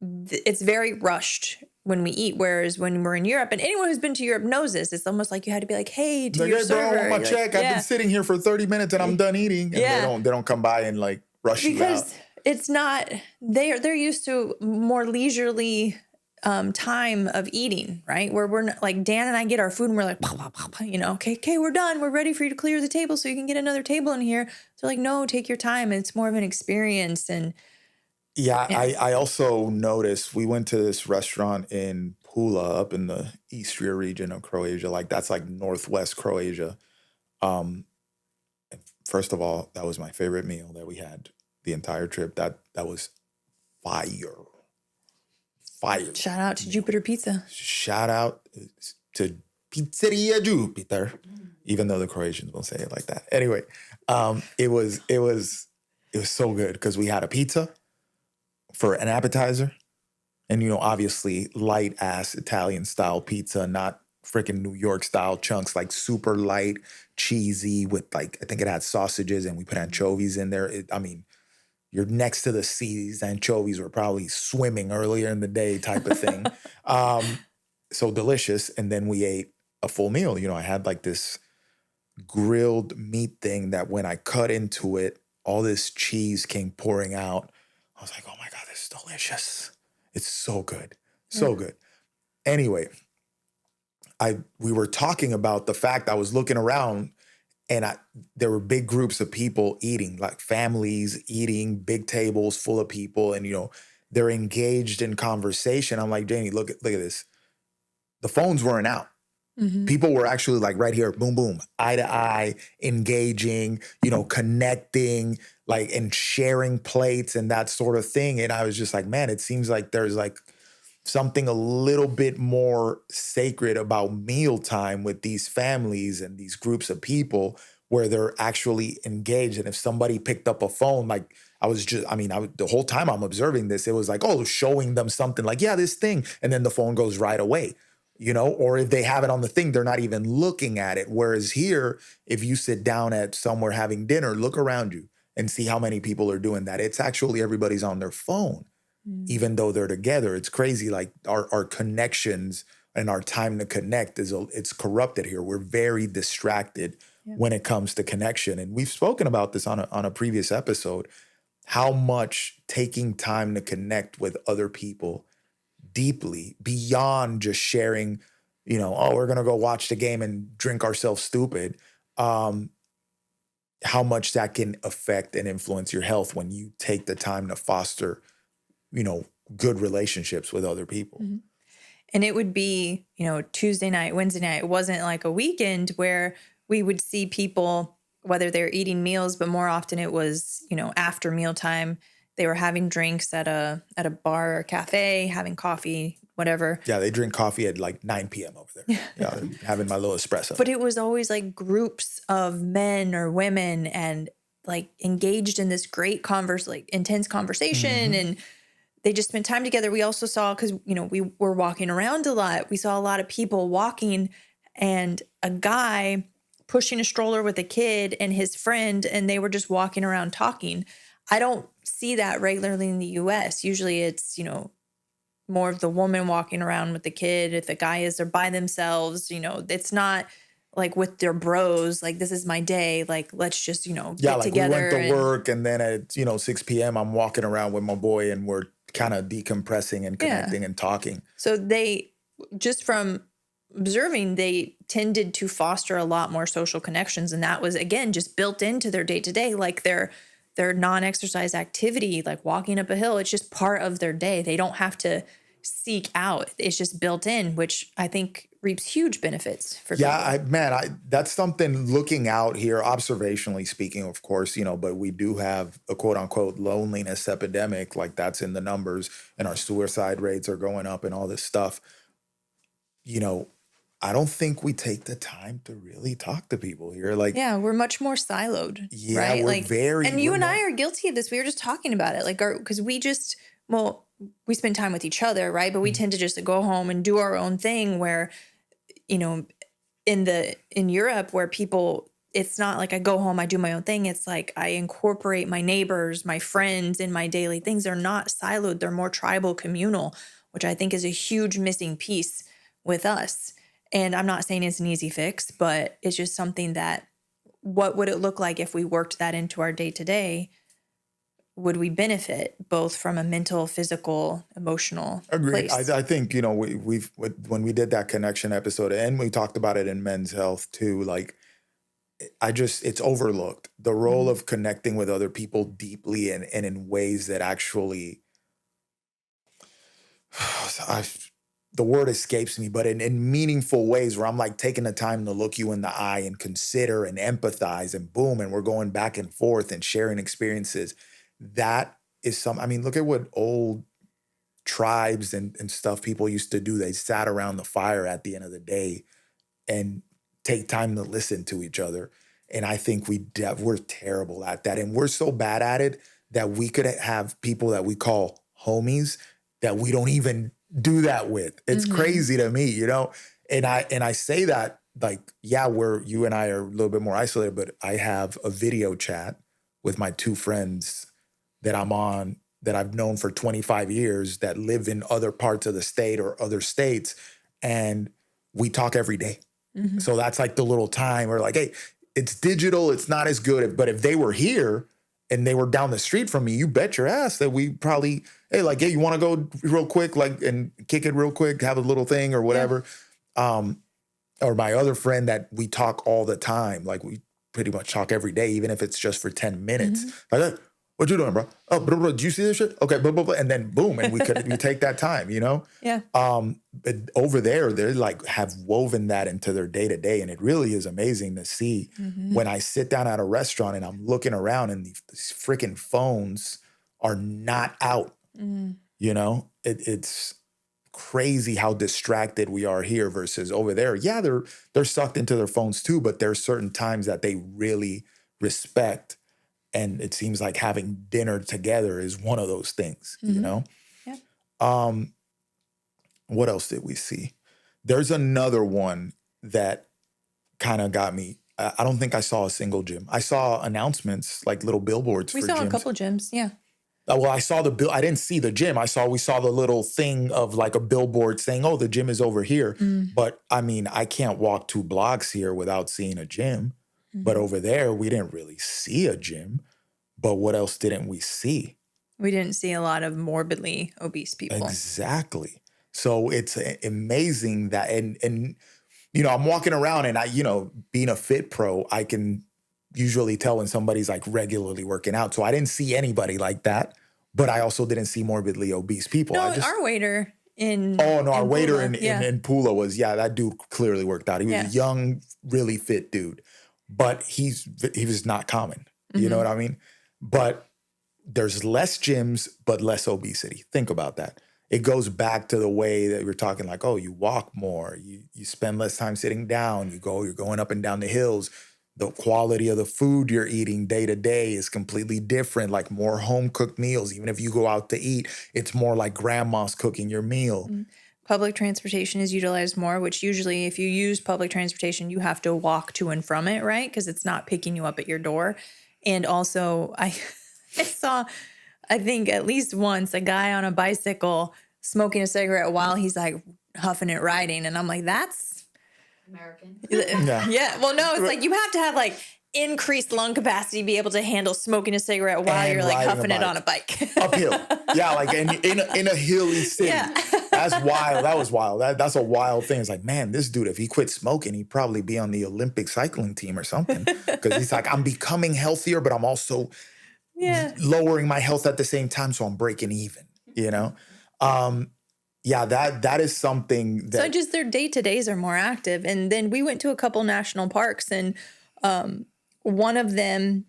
it's very rushed when we eat. Whereas when we're in Europe, and anyone who's been to Europe knows this, it's almost like you had to be like, hey, to like, your hey, bro, I server. want my You're check. like, I've been sitting here for 30 minutes and I'm done eating. And they don't come by and like rush you out. Because it's not, they're used to more leisurely time of eating, right? Where we're not, like Dan and I get our food and we're like, "Pow, pow, pow, pow," okay, we're done. We're ready for you to clear the table so you can get another table in here. So like, no, take your time. It's more of an experience. And Yeah, yeah. I also noticed we went to this restaurant in Pula up in the Istria region of Croatia. Like that's like northwest Croatia. Um, First of all, that was my favorite meal that we had the entire trip. That was fire. Fire. Shout out to Jupiter Pizza. Shout out to Pizzeria Jupiter, even though the Croatians won't say it like that. Anyway, it was so good because we had a pizza for an appetizer, and obviously light ass Italian style pizza, not freaking New York style chunks, like super light, cheesy with like I think it had sausages and we put anchovies in there. I mean, you're next to the sea. These anchovies were probably swimming earlier in the day, type of thing. So delicious. And then we ate a full meal. I had like this grilled meat thing that when I cut into it, all this cheese came pouring out. I was like, oh my God, this is delicious. It's so good. So Yeah. good. Anyway, we were talking about the fact I was looking around and there were big groups of people eating, like families eating, big tables full of people, and they're engaged in conversation. I'm like, Janie, look at this. The phones weren't out. Mm-hmm. People were actually like right here, boom, boom, eye to eye, engaging, connecting, like and sharing plates and that sort of thing. And I was just like, man, it seems like there's like something a little bit more sacred about mealtime with these families and these groups of people where they're actually engaged. And if somebody picked up a phone, like the whole time I'm observing this, it was like, oh, showing them something like, yeah, this thing. And then the phone goes right away, or if they have it on the thing, they're not even looking at it. Whereas here, if you sit down at somewhere having dinner, look around you and see how many people are doing that. It's actually everybody's on their phone. Even though they're together. It's crazy. Like our connections and our time to connect it's corrupted here. We're very distracted when it comes to connection. And we've spoken about this on a previous episode, how much taking time to connect with other people deeply beyond just sharing, oh, we're going to go watch the game and drink ourselves stupid. How much that can affect and influence your health when you take the time to foster good relationships with other people. Mm-hmm. And it would be, Tuesday night, Wednesday night. It wasn't like a weekend where we would see people, whether they're eating meals, but more often it was, after mealtime, they were having drinks at a bar or cafe, having coffee, whatever. Yeah, they drink coffee at like 9 p.m. over there. Yeah, having my little espresso. But it was always like groups of men or women and like engaged in this great intense conversation. And they just spent time together. We also saw, because, we were walking around a lot. We saw a lot of people walking and a guy pushing a stroller with a kid and his friend, and they were just walking around talking. I don't see that regularly in the US. Usually it's, more of the woman walking around with the kid. If the guy is there by themselves, it's not like with their bros, like, this is my day. Like, let's just, get like together. We went to work, and then at, 6 p.m. I'm walking around with my boy, and we're kind of decompressing and connecting and talking. So they, just from observing, they tended to foster a lot more social connections. And that was, again, just built into their day to day, like their non-exercise activity, like walking up a hill. It's just part of their day. They don't have to seek out. It's just built in, which I think reaps huge benefits for people. That's something looking out here, observationally speaking, of course, but we do have a quote unquote loneliness epidemic. Like, that's in the numbers, and our suicide rates are going up and all this stuff. I don't think we take the time to really talk to people here. Like, we're much more siloed. Yeah, right? we're and you and I are guilty of this. We were just talking about it, because we spend time with each other, right? But we tend to just go home and do our own thing. Where, in Europe, where people, it's not like I go home, I do my own thing. It's like I incorporate my neighbors, my friends in my daily things. They're not siloed. They're more tribal, communal, which I think is a huge missing piece with us. And I'm not saying it's an easy fix, but it's just something that, what would it look like if we worked that into our day to day? Would we benefit both from a mental, physical, emotional Agreed. place? I think, when we did that connection episode, and we talked about it in men's health too, like, it's overlooked. The role of connecting with other people deeply and in ways that actually, the word escapes me, but in meaningful ways, where I'm like taking the time to look you in the eye and consider and empathize, and boom, and we're going back and forth and sharing experiences. That is look at what old tribes and stuff people used to do. They sat around the fire at the end of the day and take time to listen to each other. And I think we're terrible at that. And we're so bad at it that we could have people that we call homies that we don't even do that with. It's crazy to me, And I say that, like, you and I are a little bit more isolated, but I have a video chat with my two friends that I'm on, that I've known for 25 years, that live in other parts of the state or other states, and we talk every day. So that's like the little time where, like, hey, it's digital, it's not as good, but if they were here and they were down the street from me, you bet your ass that we probably, hey, you want to go real quick, like, and kick it real quick, have a little thing or whatever. Or my other friend that we talk all the time, like, we pretty much talk every day, even if it's just for 10 minutes. Like, hey, what you doing, bro? Oh, blah, blah, do you see this shit? Okay, blah, blah, blah. And then boom, and we take that time, Yeah. But over there, they're like, have woven that into their day to day. And it really is amazing to see when I sit down at a restaurant and I'm looking around and these freaking phones are not out. It's crazy how distracted we are here versus over there. Yeah, they're sucked into their phones too, but there's certain times that they really respect. And it seems like having dinner together is one of those things, Yeah. What else did we see? There's another one that kind of got me. I don't think I saw a single gym. I saw announcements, like little billboards for gyms. We saw a couple gyms, yeah. Well, I saw I didn't see the gym. We saw the little thing of like a billboard saying, oh, the gym is over here. But I can't walk 2 blocks here without seeing a gym. But over there, we didn't really see a gym. But what else didn't we see? We didn't see a lot of morbidly obese people. Exactly. So it's amazing that, and I'm walking around and being a fit pro, I can usually tell when somebody's like regularly working out. So I didn't see anybody like that, but I also didn't see morbidly obese people. No, our waiter our waiter Pula, in Pula was, that dude clearly worked out. He was a young, really fit dude, but he was not common. You know what I mean? But there's less gyms, but less obesity. Think about that. it goes back to the way that we're talking like, oh, you walk more, you spend less time sitting down, you're going up and down the hills. The quality of the food you're eating day to day is completely different, like more home cooked meals. Even if you go out to eat, it's more like grandma's cooking your meal. Public transportation is utilized more, which usually if you use public transportation, you have to walk to and from it, right? Because it's not picking you up at your door. And also, I saw, I think at least once, a guy on a bicycle smoking a cigarette while he's like huffing it riding. And I'm like, that's American. yeah. Well, no, it's like you have to have like increased lung capacity to be able to handle smoking a cigarette while And you're like riding a huffing it bike. on a bike. Uphill. Yeah, like in a hilly city. Yeah. That's wild. That was wild. That's a wild thing. It's like, man, this dude, if he quit smoking, he'd probably be on the Olympic cycling team or something. Because he's like, I'm becoming healthier, but I'm also lowering my health at the same time, so I'm breaking even, you know? Yeah, that is something that... So just their day-to-days are more active. And then we went to a couple national parks, and one of them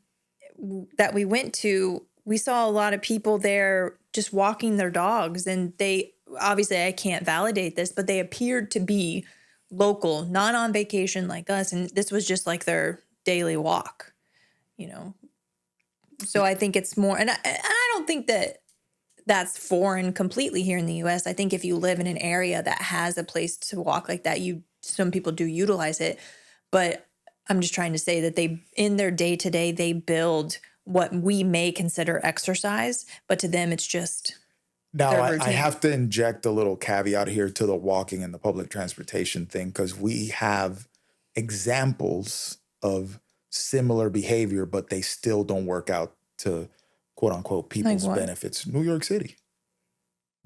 that we went to, we saw a lot of people there just walking their dogs. And they, obviously I can't validate this, but they appeared to be local, not on vacation like us. And this was just like their daily walk, you know? So I think it's more, and I don't think that that's foreign completely here in the U.S. I think if you live in an area that has a place to walk like that, some people do utilize it. But I'm just trying to say that they, in their day-to-day, they build what we may consider exercise, but to them it's just Now, their I routine. have to inject a little caveat here to the walking and the public transportation thing, because we have examples of similar behavior, but they still don't work out to quote unquote people's what? benefits. New York City.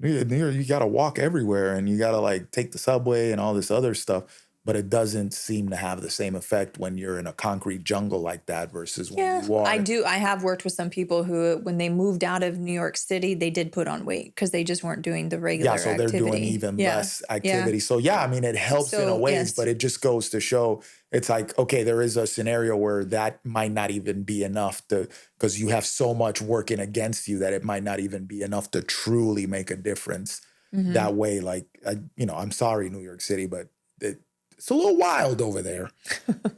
New York, you got to walk everywhere and you got to like take the subway and all this other stuff. But it doesn't seem to have the same effect when you're in a concrete jungle like that versus when you are. I have worked with some people who, when they moved out of New York City, they did put on weight because they just weren't doing the regular Yeah, so they're activity. doing even less activity. So yeah, I mean, it helps in a So, ways, yes. but it just goes to show it's like, okay, there is a scenario where that might not even be enough to, because you have so much working against you that it might not even be enough to truly make a difference that way. Like, I'm sorry, New York City, but it's a little wild over there.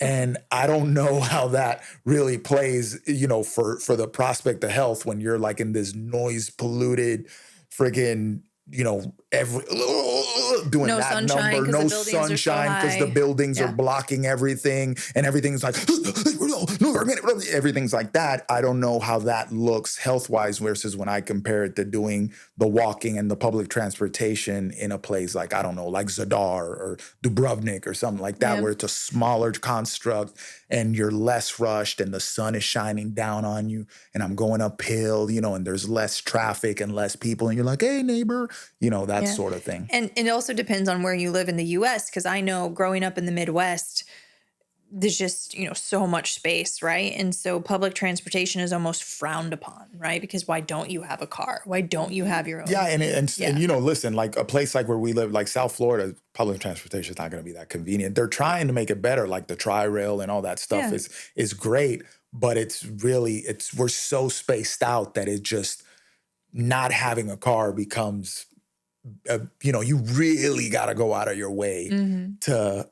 And I don't know how that really plays, for the prospect of health when you're like in this noise polluted friggin', doing No that sunshine, number, 'cause no the buildings are so sunshine because the high. buildings are Yeah. blocking everything and everything's like, everything's like that. I don't know how that looks health-wise versus when I compare it to doing the walking and the public transportation in a place like, I don't know, like Zadar or Dubrovnik or something like that, Yeah. where it's a smaller construct and you're less rushed and the sun is shining down on you and I'm going uphill, and there's less traffic and less people and you're like, hey, neighbor, that Yeah. sort of thing. And it also depends on where you live in the U.S. because I know growing up in the Midwest, there's just, so much space, right? And so public transportation is almost frowned upon, right? Because why don't you have a car? Why don't you have your own? Yeah, and listen, like a place like where we live, like South Florida, public transportation is not going to be that convenient. They're trying to make it better, like the Tri-Rail and all that stuff is great, but we're so spaced out that it just not having a car becomes, you really got to go out of your way to.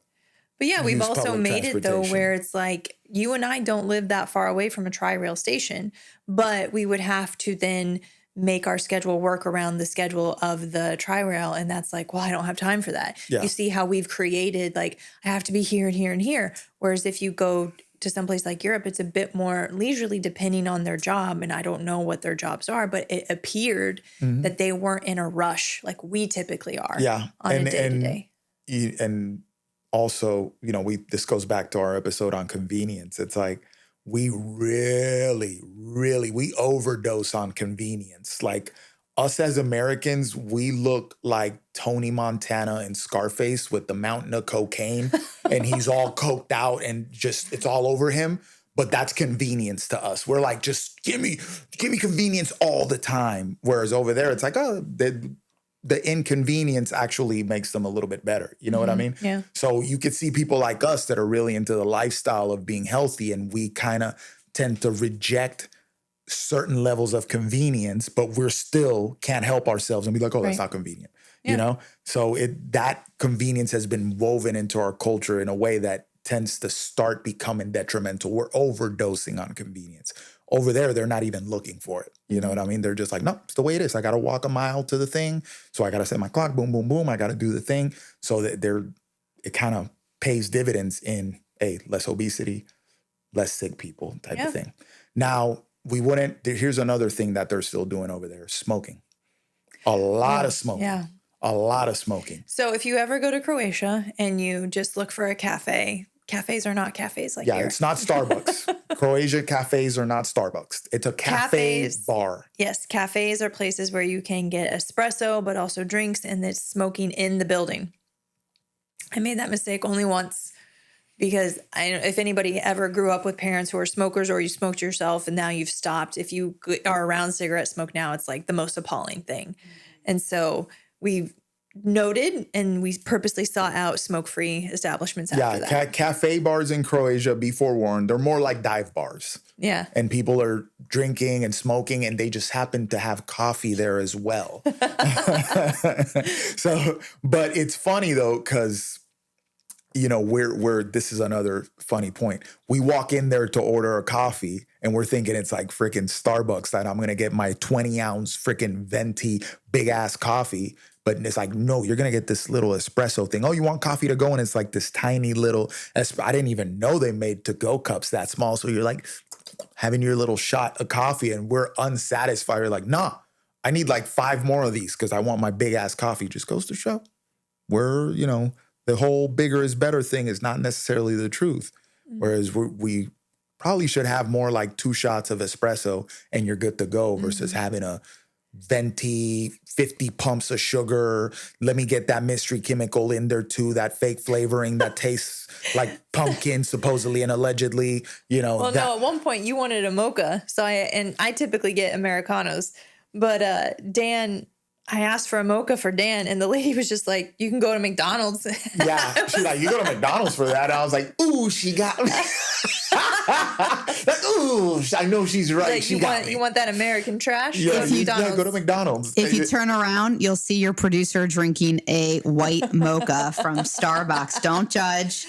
But yeah, we've use also public made it though transportation. where it's like you and I don't live that far away from a Tri-Rail station, but we would have to then make our schedule work around the schedule of the Tri-Rail. And that's like, well, I don't have time for that. Yeah. You see how we've created like, I have to be here and here and here. Whereas if you go to someplace like Europe, it's a bit more leisurely depending on their job. And I don't know what their jobs are, but it appeared that they weren't in a rush like we typically are on a day-to-day. And also, this goes back to our episode on convenience. It's like we really, really, we overdose on convenience. Like us as Americans, we look like Tony Montana and Scarface with the mountain of cocaine and he's all coked out and just, it's all over him. But that's convenience to us. We're like, just give me convenience all the time. Whereas over there, it's like, oh, the inconvenience actually makes them a little bit better. You know what I mean? Yeah. So you could see people like us that are really into the lifestyle of being healthy, and we kind of tend to reject certain levels of convenience, but we're still can't help ourselves and be like, oh, that's Right. not convenient. Yeah. You know? So that convenience has been woven into our culture in a way that tends to start becoming detrimental. We're overdosing on convenience. Over there, they're not even looking for it. You know what I mean? They're just like, no, it's the way it is. I got to walk a mile to the thing. So I got to set my clock, boom, boom, boom. I got to do the thing. So that it kind of pays dividends in, less obesity, less sick people type of thing. Now, here's another thing that they're still doing over there, smoking. A lot of smoking. Yeah. A lot of smoking. So if you ever go to Croatia and you just look for a cafe, cafes are not cafes like here. It's not Starbucks. Croatia cafes are not Starbucks. It's a cafe bar. Yes, cafes are places where you can get espresso, but also drinks, and it's smoking in the building. I made that mistake only once because if anybody ever grew up with parents who are smokers or you smoked yourself and now you've stopped, if you are around cigarette smoke now, it's like the most appalling thing. And so we noted and we purposely sought out smoke-free establishments after that. Cafe bars in Croatia, be forewarned, they're more like dive bars. Yeah. And people are drinking and smoking and they just happen to have coffee there as well. But it's funny though, because this is another funny point. We walk in there to order a coffee and we're thinking it's like freaking Starbucks that I'm going to get my 20-ounce freaking venti big ass coffee. But it's like, no, you're going to get this little espresso thing. Oh, you want coffee to go? And it's like this tiny little, I didn't even know they made to-go cups that small. So you're like having your little shot of coffee and we're unsatisfied. You're like, nah, I need like 5 more of these because I want my big ass coffee. Just goes to show we're, the whole bigger is better thing is not necessarily the truth. Whereas we probably should have more like 2 shots of espresso and you're good to go versus having a venti, 50 pumps of sugar. Let me get that mystery chemical in there too, that fake flavoring that tastes like pumpkin supposedly and allegedly, Well, no, at one point you wanted a mocha. So I typically get Americanos, but I asked for a mocha for Dan, and the lady was just like, you can go to McDonald's. Yeah. She's like, you go to McDonald's for that? And I was like, ooh, she got me. Like, ooh, I know she's right. Like, you want that American trash? Yeah, go to McDonald's. Go to McDonald's. If you turn around, you'll see your producer drinking a white mocha from Starbucks. Don't judge.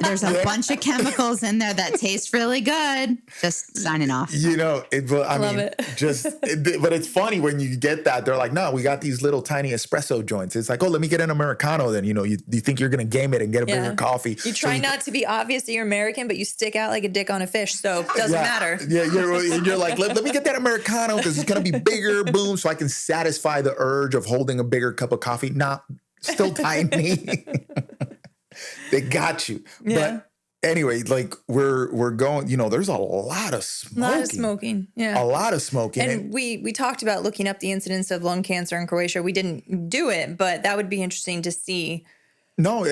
There's a bunch of chemicals in there that taste really good. Just signing off. But it's funny when you get that. They're like, no, we got these little tiny espresso joints. It's like, oh, let me get an Americano then. You think you're going to game it and get a bigger coffee. You try not to be obvious that you're American, but you stick out like a dick on a fish, so it doesn't matter. Yeah, you're like, let me get that Americano because it's going to be bigger, boom, so I can satisfy the urge of holding a bigger cup of coffee. Nah, still tiny. They got you. Yeah. But anyway, like we're going, there's a lot of smoking. A lot of smoking, yeah. A lot of smoking. And we talked about looking up the incidence of lung cancer in Croatia. We didn't do it, but that would be interesting to see. No,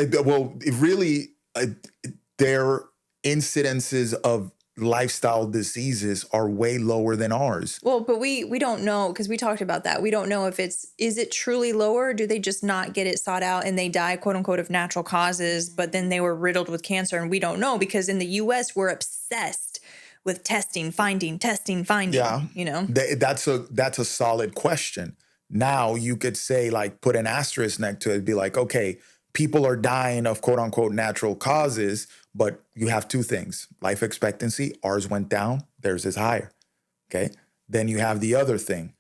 their incidences of lifestyle diseases are way lower than ours. Well, but we don't know, because we talked about that. We don't know if is it truly lower, or do they just not get it sought out and they die, quote unquote, of natural causes, but then they were riddled with cancer, and we don't know, because in the US we're obsessed with finding. Yeah. That's a solid question. Now you could say, like, put an asterisk next to it, be like, okay, people are dying of quote unquote natural causes, but you have 2 things. Life expectancy, ours went down, theirs is higher. Okay. Then you have the other thing,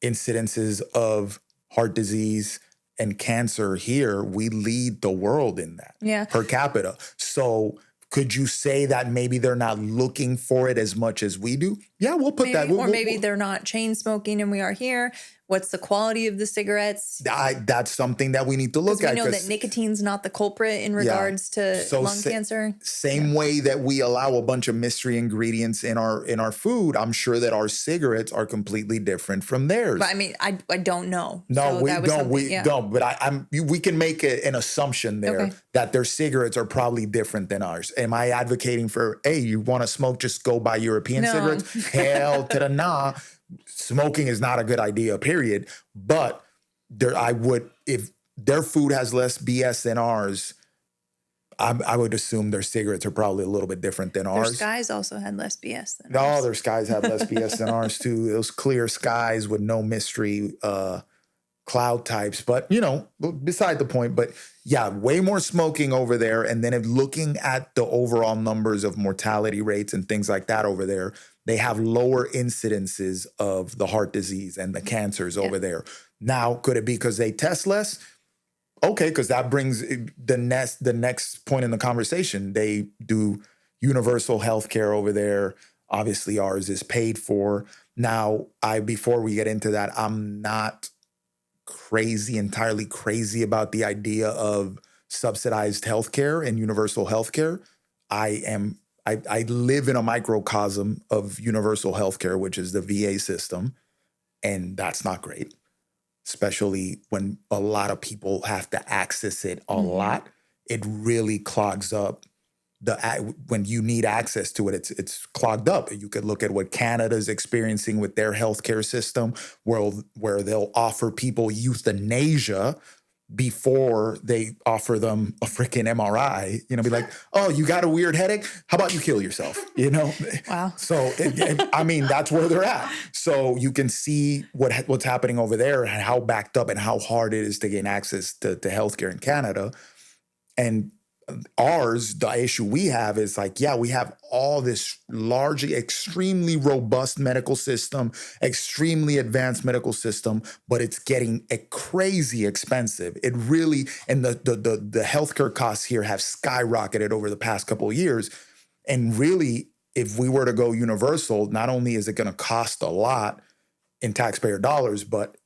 incidences of heart disease and cancer here. We lead the world in that per capita. So could you say that maybe they're not looking for it as much as we do? Yeah, we'll put that. Or maybe they're not chain smoking and we are here. What's the quality of the cigarettes? That's something that we need to look at. We know that nicotine's not the culprit in regards to lung cancer. Same way that we allow a bunch of mystery ingredients in our food, I'm sure that our cigarettes are completely different from theirs. But I mean, I don't know. No, we don't. But we can make an assumption there that their cigarettes are probably different than ours. Am I advocating for, hey, you want to smoke, just go buy European cigarettes? Hell to the nah. Smoking is not a good idea, period. But if their food has less BS than ours, I would assume their cigarettes are probably a little bit different than Their ours. skies also had less BS than Oh, ours. their skies have less BS than ours too. Those clear skies with no mystery cloud types. But, beside the point. But yeah, way more smoking over there. And then if looking at the overall numbers of mortality rates and things like that over there, they have lower incidences of the heart disease and the cancers over there. Now, could it be because they test less? Okay, because that brings the next point in the conversation. They do universal health care over there. Obviously, ours is paid for. Now, before we get into that, I'm not entirely crazy about the idea of subsidized healthcare and universal healthcare. I live in a microcosm of universal healthcare, which is the VA system, and that's not great, especially when a lot of people have to access it a lot. It really clogs up when you need access to it, it's clogged up. You could look at what Canada's experiencing with their healthcare system, where they'll offer people euthanasia before they offer them a freaking MRI. Be like, oh, you got a weird headache? How about you kill yourself? Wow. So that's where they're at. So you can see what's happening over there and how backed up and how hard it is to gain access to healthcare in Canada. And ours, the issue we have is we have all this largely extremely robust medical system, extremely advanced medical system, but it's getting crazy expensive. It really, and the healthcare costs here have skyrocketed over the past couple of years. And really, if we were to go universal, not only is it going to cost a lot in taxpayer dollars, but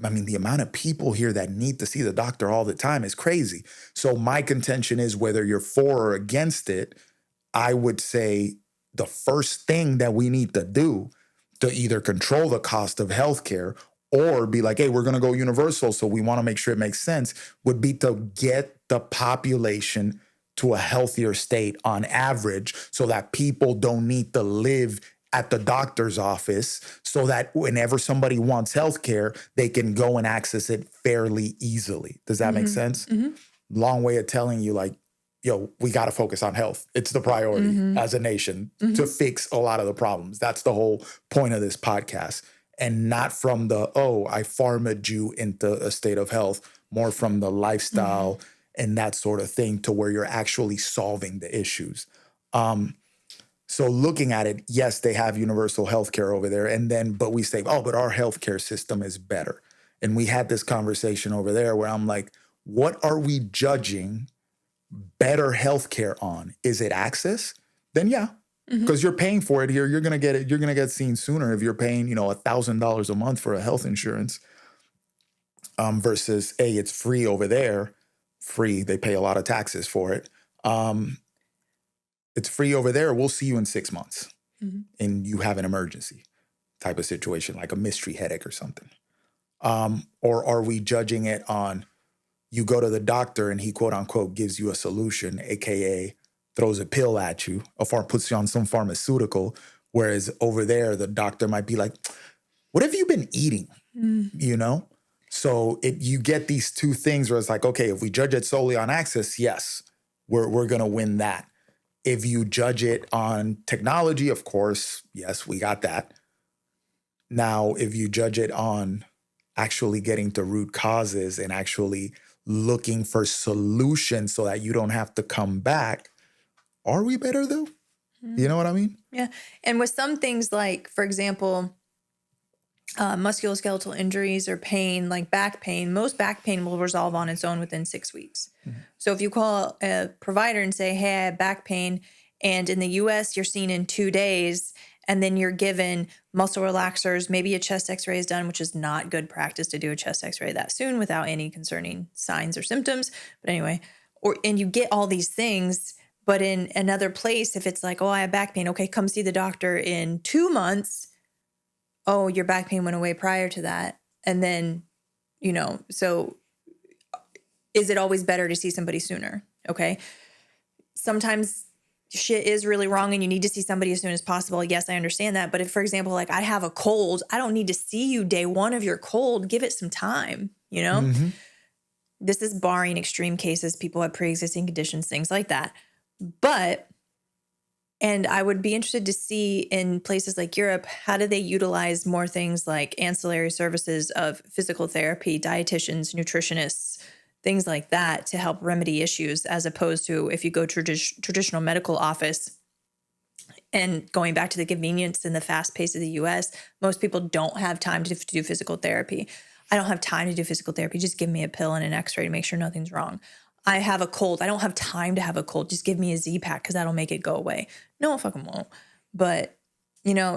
the amount of people here that need to see the doctor all the time is crazy. So my contention is, whether you're for or against it, I would say the first thing that we need to do to either control the cost of healthcare or be like, hey, we're going to go universal, so we want to make sure it makes sense, would be to get the population to a healthier state on average, so that people don't need to live at the doctor's office, so that whenever somebody wants healthcare, they can go and access it fairly easily. Does that make sense? Long way of telling you, we got to focus on health. It's the priority as a nation to fix a lot of the problems. That's the whole point of this podcast. And not from I pharmaed you into a state of health, more from the lifestyle and that sort of thing, to where you're actually solving the issues. So looking at it, yes, they have universal healthcare over there. But we say, but our healthcare system is better. And we had this conversation over there where I'm like, what are we judging better healthcare on? Is it access? Then yeah, because you're paying for it here. You're going to get it. You're going to get seen sooner if you're paying, $1,000 a month for a health insurance versus, it's free over there. Free. They pay a lot of taxes for it. It's free over there. We'll see you in 6 months and you have an emergency type of situation, like a mystery headache or something. Or are we judging it on, you go to the doctor and he, quote unquote, gives you a solution, AKA throws a pill at you or puts you on some pharmaceutical. Whereas over there, the doctor might be like, what have you been eating? So you get these two things where it's like, okay, if we judge it solely on access, yes, we're going to win that. If you judge it on technology, of course, yes, we got that. Now, if you judge it on actually getting to root causes and actually looking for solutions so that you don't have to come back, are we better though? You know what I mean? Yeah. And with some things like, for example, musculoskeletal injuries or pain, like back pain, most back pain will resolve on its own within 6 weeks. So if you call a provider and say, hey, I have back pain, and in the US, you're seen in 2 days, and then you're given muscle relaxers, maybe a chest x-ray is done, which is not good practice to do a chest x-ray that soon without any concerning signs or symptoms. But anyway, and you get all these things, but in another place, if it's like, oh, I have back pain, okay, come see the doctor in 2 months. Oh, your back pain went away prior to that. And then, so is it always better to see somebody sooner? Okay. Sometimes shit is really wrong and you need to see somebody as soon as possible. Yes, I understand that. But if, for example, like I have a cold, I don't need to see you day one of your cold. Give it some time, This is barring extreme cases, people have pre-existing conditions, things like that. But, and I would be interested to see in places like Europe, how do they utilize more things like ancillary services of physical therapy, dietitians, nutritionists, things like that to help remedy issues, as opposed to if you go to traditional medical office. And going back to the convenience and the fast pace of the US, most people don't have time to do physical therapy. I don't have time to do physical therapy. Just give me a pill and an x-ray to make sure nothing's wrong. I have a cold. I don't have time to have a cold. Just give me a Z-Pack because that'll make it go away. No, it fucking won't. But,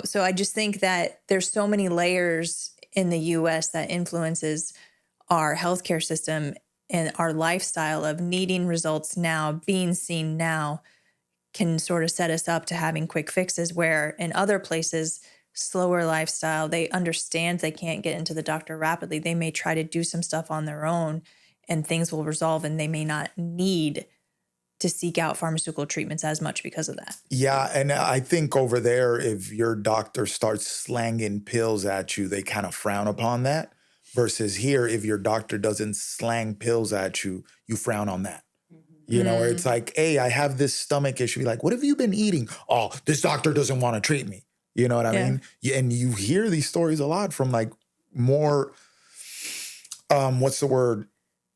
so I just think that there's so many layers in the US that influences our healthcare system and our lifestyle of needing results now, being seen now, can sort of set us up to having quick fixes, where in other places, slower lifestyle, they understand they can't get into the doctor rapidly. They may try to do some stuff on their own and things will resolve, and they may not need to seek out pharmaceutical treatments as much because of that. Yeah, and I think over there, if your doctor starts slanging pills at you, they kind of frown upon that. Versus here, if your doctor doesn't slang pills at you, you frown on that. Or it's like, hey, I have this stomach issue. Like, what have you been eating? Oh, this doctor doesn't want to treat me. You know what I mean? And you hear these stories a lot from like more, what's the word?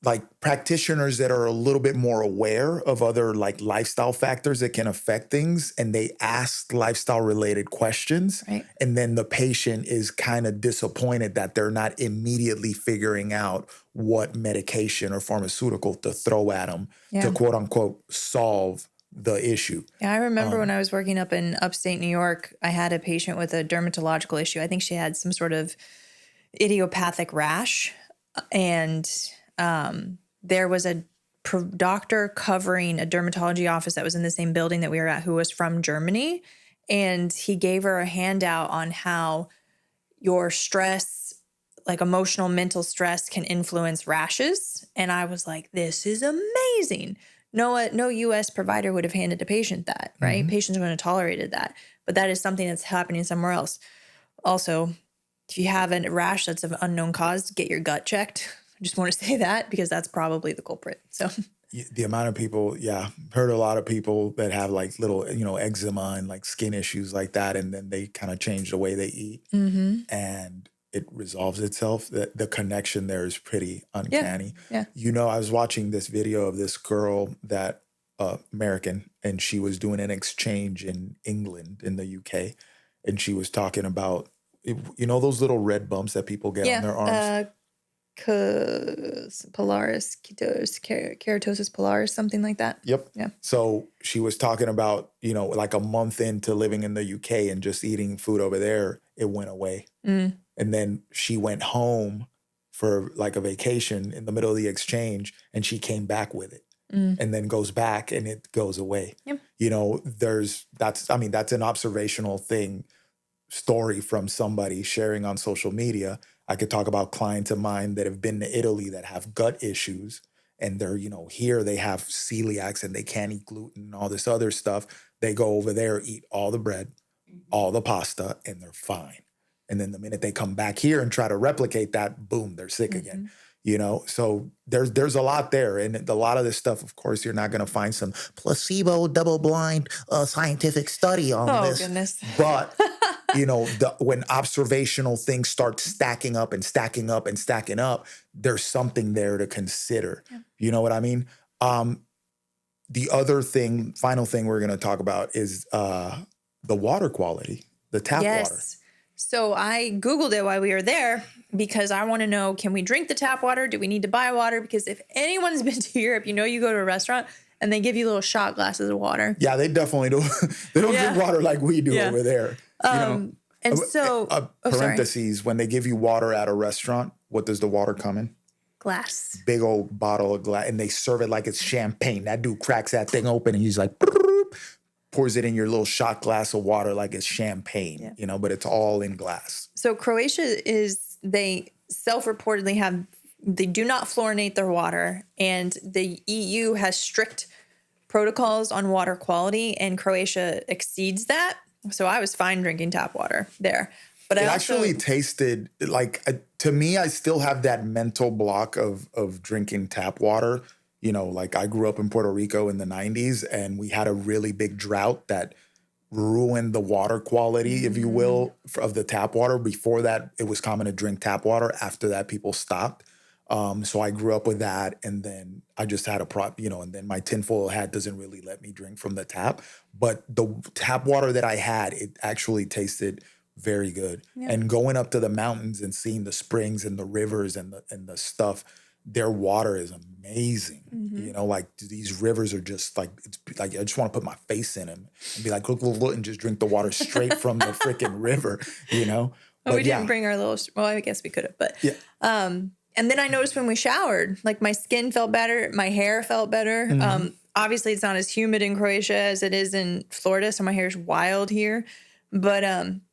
Like practitioners that are a little bit more aware of other like lifestyle factors that can affect things. And they ask lifestyle related questions. Right. And then the patient is kind of disappointed that they're not immediately figuring out what medication or pharmaceutical to throw at them to quote unquote solve the issue. Yeah, I remember when I was working up in upstate New York, I had a patient with a dermatological issue. I think she had some sort of idiopathic rash. And there was a doctor covering a dermatology office that was in the same building that we were at, who was from Germany. And he gave her a handout on how your stress, like emotional, mental stress, can influence rashes. And I was like, this is amazing. No U.S. provider would have handed a patient that, right? Mm-hmm. Patients wouldn't have tolerated that. But that is something that's happening somewhere else. Also, if you have a rash that's of unknown cause, get your gut checked. I just want to say that because that's probably the culprit. So the amount of people, heard a lot of people that have like little, eczema and like skin issues like that. And then they kind of change the way they eat and it resolves itself. The connection there is pretty uncanny. Yeah. I was watching this video of this girl that American, and she was doing an exchange in England, in the UK. And she was talking about, those little red bumps that people get on their arms? Polaris, keratosis pilaris, something like that. Yep. Yeah. So she was talking about, like a month into living in the UK and just eating food over there, it went away. And then she went home for like a vacation in the middle of the exchange and she came back with it and then goes back and it goes away. Yep. That's an observational story from somebody sharing on social media. I could talk about clients of mine that have been to Italy that have gut issues and they're, here they have celiacs and they can't eat gluten and all this other stuff. They go over there, eat all the bread, all the pasta, and they're fine. And then the minute they come back here and try to replicate that, boom, they're sick again. So there's a lot there. And a lot of this stuff, of course, you're not going to find some placebo, double-blind scientific study on this. Oh, goodness. But, when observational things start stacking up and stacking up and stacking up, there's something there to consider. Yeah. You know what I mean? The other final thing we're going to talk about is the water quality, the tap water. So I Googled it while we were there because I want to know, can we drink the tap water? Do we need to buy water? Because if anyone's been to Europe, you go to a restaurant and they give you little shot glasses of water. Yeah, they definitely do. They don't drink water like we do over there. And so, parentheses, when they give you water at a restaurant, what does the water come in? Glass. Big old bottle of glass. And they serve it like it's champagne. That dude cracks that thing open and he's like, pours it in your little shot glass of water like it's champagne, but it's all in glass. So Croatia they self-reportedly they do not fluorinate their water, and the EU has strict protocols on water quality, and Croatia exceeds that. So I was fine drinking tap water there. But It I actually tasted like, to me, I still have that mental block of drinking tap water. You know, like I grew up in Puerto Rico in the 90s and we had a really big drought that ruined the water quality, if you will, of the tap water. Before that, it was common to drink tap water. After that, people stopped. So I grew up with that, and then I just had and then my tinfoil hat doesn't really let me drink from the tap. But the tap water that I had, it actually tasted very good. Yeah. And going up to the mountains and seeing the springs and the rivers and the stuff, their water is amazing. You know, like these rivers are just like, it's like I just want to put my face in them and be like, look, look, look, and just drink the water straight from the freaking river, you know? Well, But we didn't bring our little, well, I guess we could have, but yeah. and then I noticed when we showered, like my skin felt better, my hair felt better. Obviously it's not as humid in Croatia as it is in Florida, so my hair's wild here. But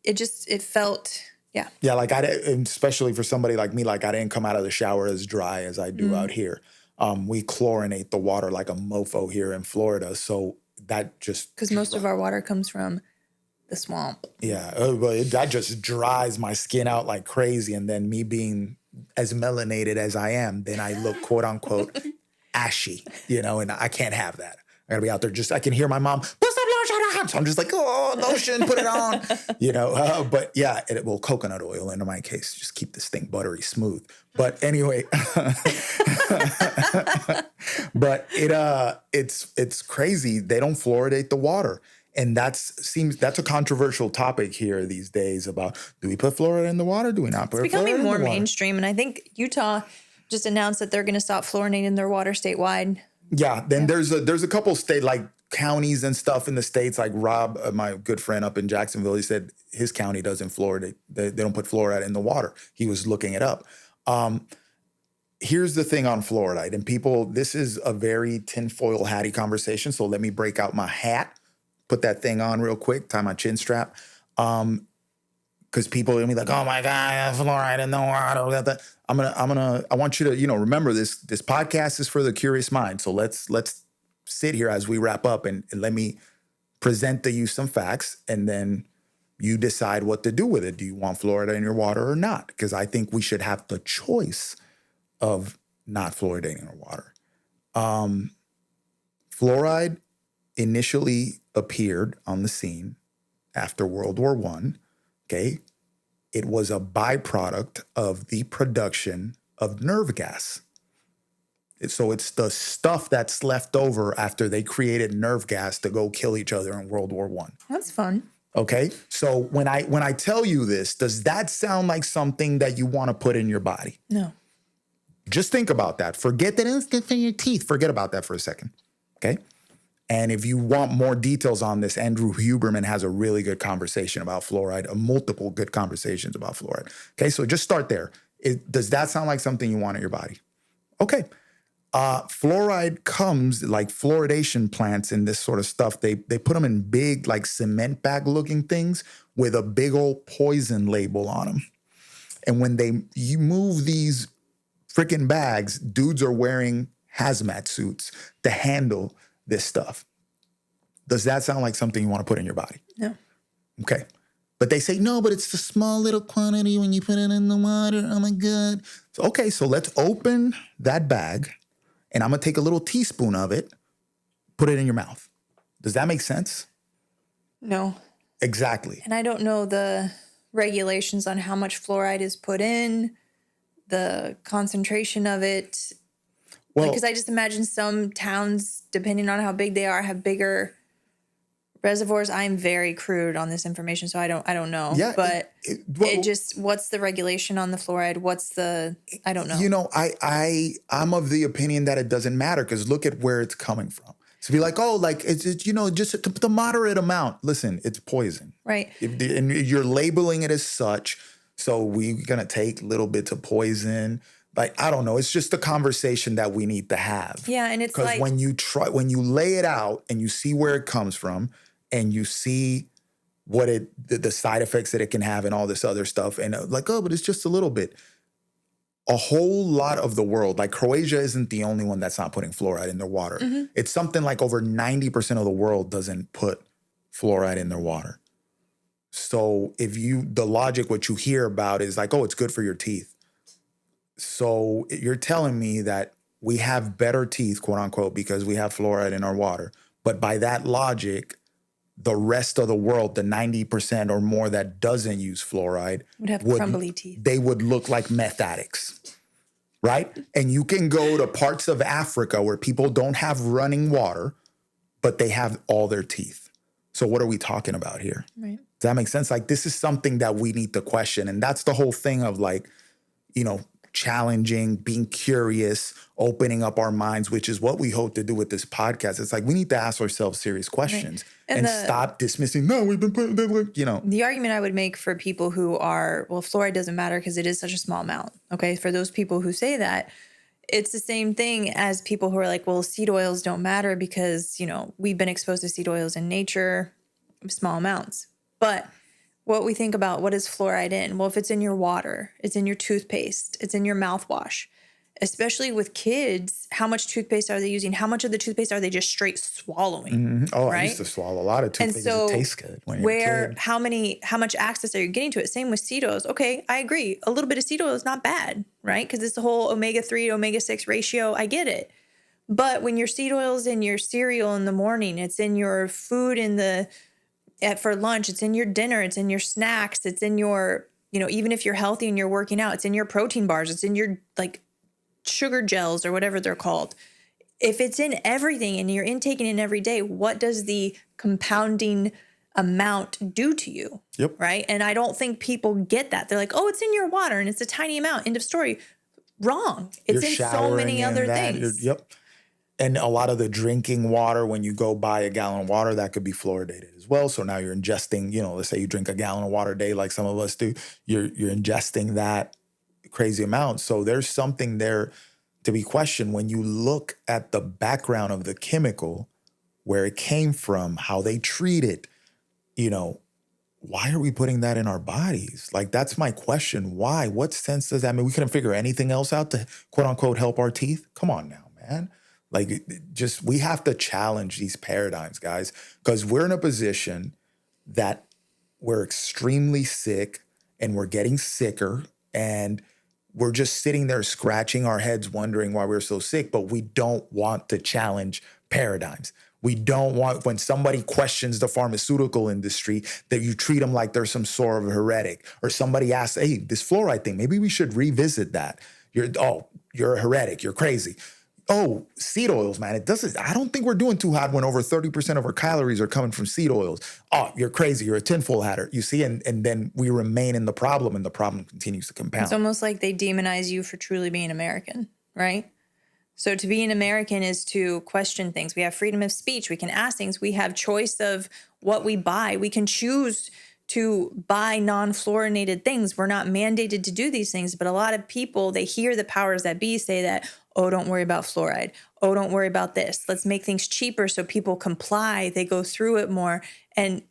it felt, yeah. Yeah, like especially for somebody like me, like I didn't come out of the shower as dry as I do out here. We chlorinate the water like a mofo here in Florida, so that just Because most of our water comes from the swamp. yeah, that just dries my skin out like crazy. And then me being as melanated as I am, then I look quote unquote ashy, you know, and I can't have that. I gotta be out there I can hear my mom, put some lotion on. So I'm just like, oh, lotion, put it on, you know. But yeah, coconut oil in my case, just keep this thing buttery smooth. But anyway, but it's crazy. They don't fluoridate the water. And that's a controversial topic here these days about, do we put fluoride in the water? Do we not put fluoride in the water? It's becoming more mainstream. And I think Utah just announced that they're going to stop fluoridating their water statewide. Yeah. Then there's a couple state like counties and stuff in the States, like Rob, my good friend up in Jacksonville, he said his county doesn't fluoridate. They don't put fluoride in the water. He was looking it up. Here's the thing on fluoride. And people, this is a very tinfoil hatty conversation. So let me break out my hat. Put that thing on real quick, tie my chin strap. Because people are gonna be like, oh my God, fluoride in the water. I want you to, remember this podcast is for the curious mind. So let's sit here as we wrap up and let me present to you some facts, and then you decide what to do with it. Do you want fluoride in your water or not? Because I think we should have the choice of not fluoridating our water. Fluoride initially appeared on the scene after World War I, okay? It was a byproduct of the production of nerve gas. So it's the stuff that's left over after they created nerve gas to go kill each other in World War I. That's fun. Okay? So when I tell you this, does that sound like something that you want to put in your body? No. Just think about that. Forget that it's good for your teeth. Forget about that for a second, okay? And if you want more details on this, Andrew Huberman has a really good conversation about fluoride, multiple good conversations about fluoride. Okay, so just start there. Does that sound like something you want in your body? Okay. Fluoride comes, like fluoridation plants and this sort of stuff, they put them in big, like cement bag looking things with a big old poison label on them. And when you move these freaking bags, dudes are wearing hazmat suits to handle this stuff. Does that sound like something you want to put in your body? No. Okay. But they say, no, but it's the small little quantity when you put it in the water. Oh my God. So, okay, so let's open that bag and I'm going to take a little teaspoon of it, put it in your mouth. Does that make sense? No. Exactly. And I don't know the regulations on how much fluoride is put in, the concentration of it. Well, Because I just imagine some towns, depending on how big they are, have bigger reservoirs. I'm very crude on this information, so I don't know. Yeah, but what's the regulation on the fluoride? I don't know. I'm of the opinion that it doesn't matter because look at where it's coming from. So be like, oh, like it's just the moderate amount. Listen, it's poison. Right. And you're labeling it as such. So we're gonna take little bits of poison. Like, I don't know. It's just a conversation that we need to have. Yeah, and it's because like when you lay it out and you see where it comes from and you see what the side effects that it can have and all this other stuff, and like, oh, but it's just a little bit. A whole lot of the world, like Croatia isn't the only one that's not putting fluoride in their water. Mm-hmm. It's something like over 90% of the world doesn't put fluoride in their water. So the logic, what you hear about is like, oh, it's good for your teeth. So you're telling me that we have better teeth, quote unquote, because we have fluoride in our water. But by that logic, the rest of the world, the 90% or more that doesn't use fluoride, Would have crumbly teeth. They would look like meth addicts, right? And you can go to parts of Africa where people don't have running water, but they have all their teeth. So what are we talking about here? Right. Does that make sense? Like, this is something that we need to question. And that's the whole thing of like, challenging, being curious, opening up our minds, which is what we hope to do with this podcast. It's like, we need to ask ourselves serious questions and stop dismissing, no, we've been putting, The argument I would make for people who are, well, fluoride doesn't matter because it is such a small amount. Okay. For those people who say that, it's the same thing as people who are like, well, seed oils don't matter because, we've been exposed to seed oils in nature, small amounts. But what we think about, what is fluoride in? Well, if it's in your water, it's in your toothpaste, it's in your mouthwash, especially with kids, how much toothpaste are they using? How much of the toothpaste are they just straight swallowing? Mm-hmm. Oh, right? I used to swallow a lot of toothpaste. And so it tastes good when you're a kid. How much access are you getting to it? Same with seed oils. Okay, I agree. A little bit of seed oil is not bad, right? Because it's the whole omega-3 omega-6 ratio. I get it. But when your seed oil is in your cereal in the morning, it's in your food for lunch, it's in your dinner, it's in your snacks, it's in your, even if you're healthy and you're working out, it's in your protein bars, it's in your like sugar gels or whatever they're called. If it's in everything and you're intaking it every day, what does the compounding amount do to you? Yep. Right. And I don't think people get that. They're like, oh, it's in your water and it's a tiny amount. End of story. Wrong. It's in so many other things. Yep. And a lot of the drinking water, when you go buy a gallon of water, that could be fluoridated as well. So now you're ingesting, let's say you drink a gallon of water a day like some of us do, you're ingesting that crazy amount. So there's something there to be questioned when you look at the background of the chemical, where it came from, how they treat it, why are we putting that in our bodies? Like, that's my question. Why? What sense does that mean? We couldn't figure anything else out to, quote unquote, help our teeth? Come on now, man. Like, we have to challenge these paradigms, guys, because we're in a position that we're extremely sick and we're getting sicker and we're just sitting there scratching our heads wondering why we're so sick, but we don't want to challenge paradigms. We don't want, when somebody questions the pharmaceutical industry, that you treat them like they're some sort of heretic, or somebody asks, hey, this fluoride thing, maybe we should revisit that. You're a heretic, you're crazy. Oh, seed oils, man. I don't think we're doing too hot when over 30% of our calories are coming from seed oils. Oh, you're crazy. You're a tinfoil hatter. You see, and then we remain in the problem and the problem continues to compound. It's almost like they demonize you for truly being American, right? So to be an American is to question things. We have freedom of speech. We can ask things. We have choice of what we buy. We can choose to buy non-fluorinated things. We're not mandated to do these things, but a lot of people, they hear the powers that be say that, oh, don't worry about fluoride. Oh, don't worry about this. Let's make things cheaper so people comply. They go through it more. And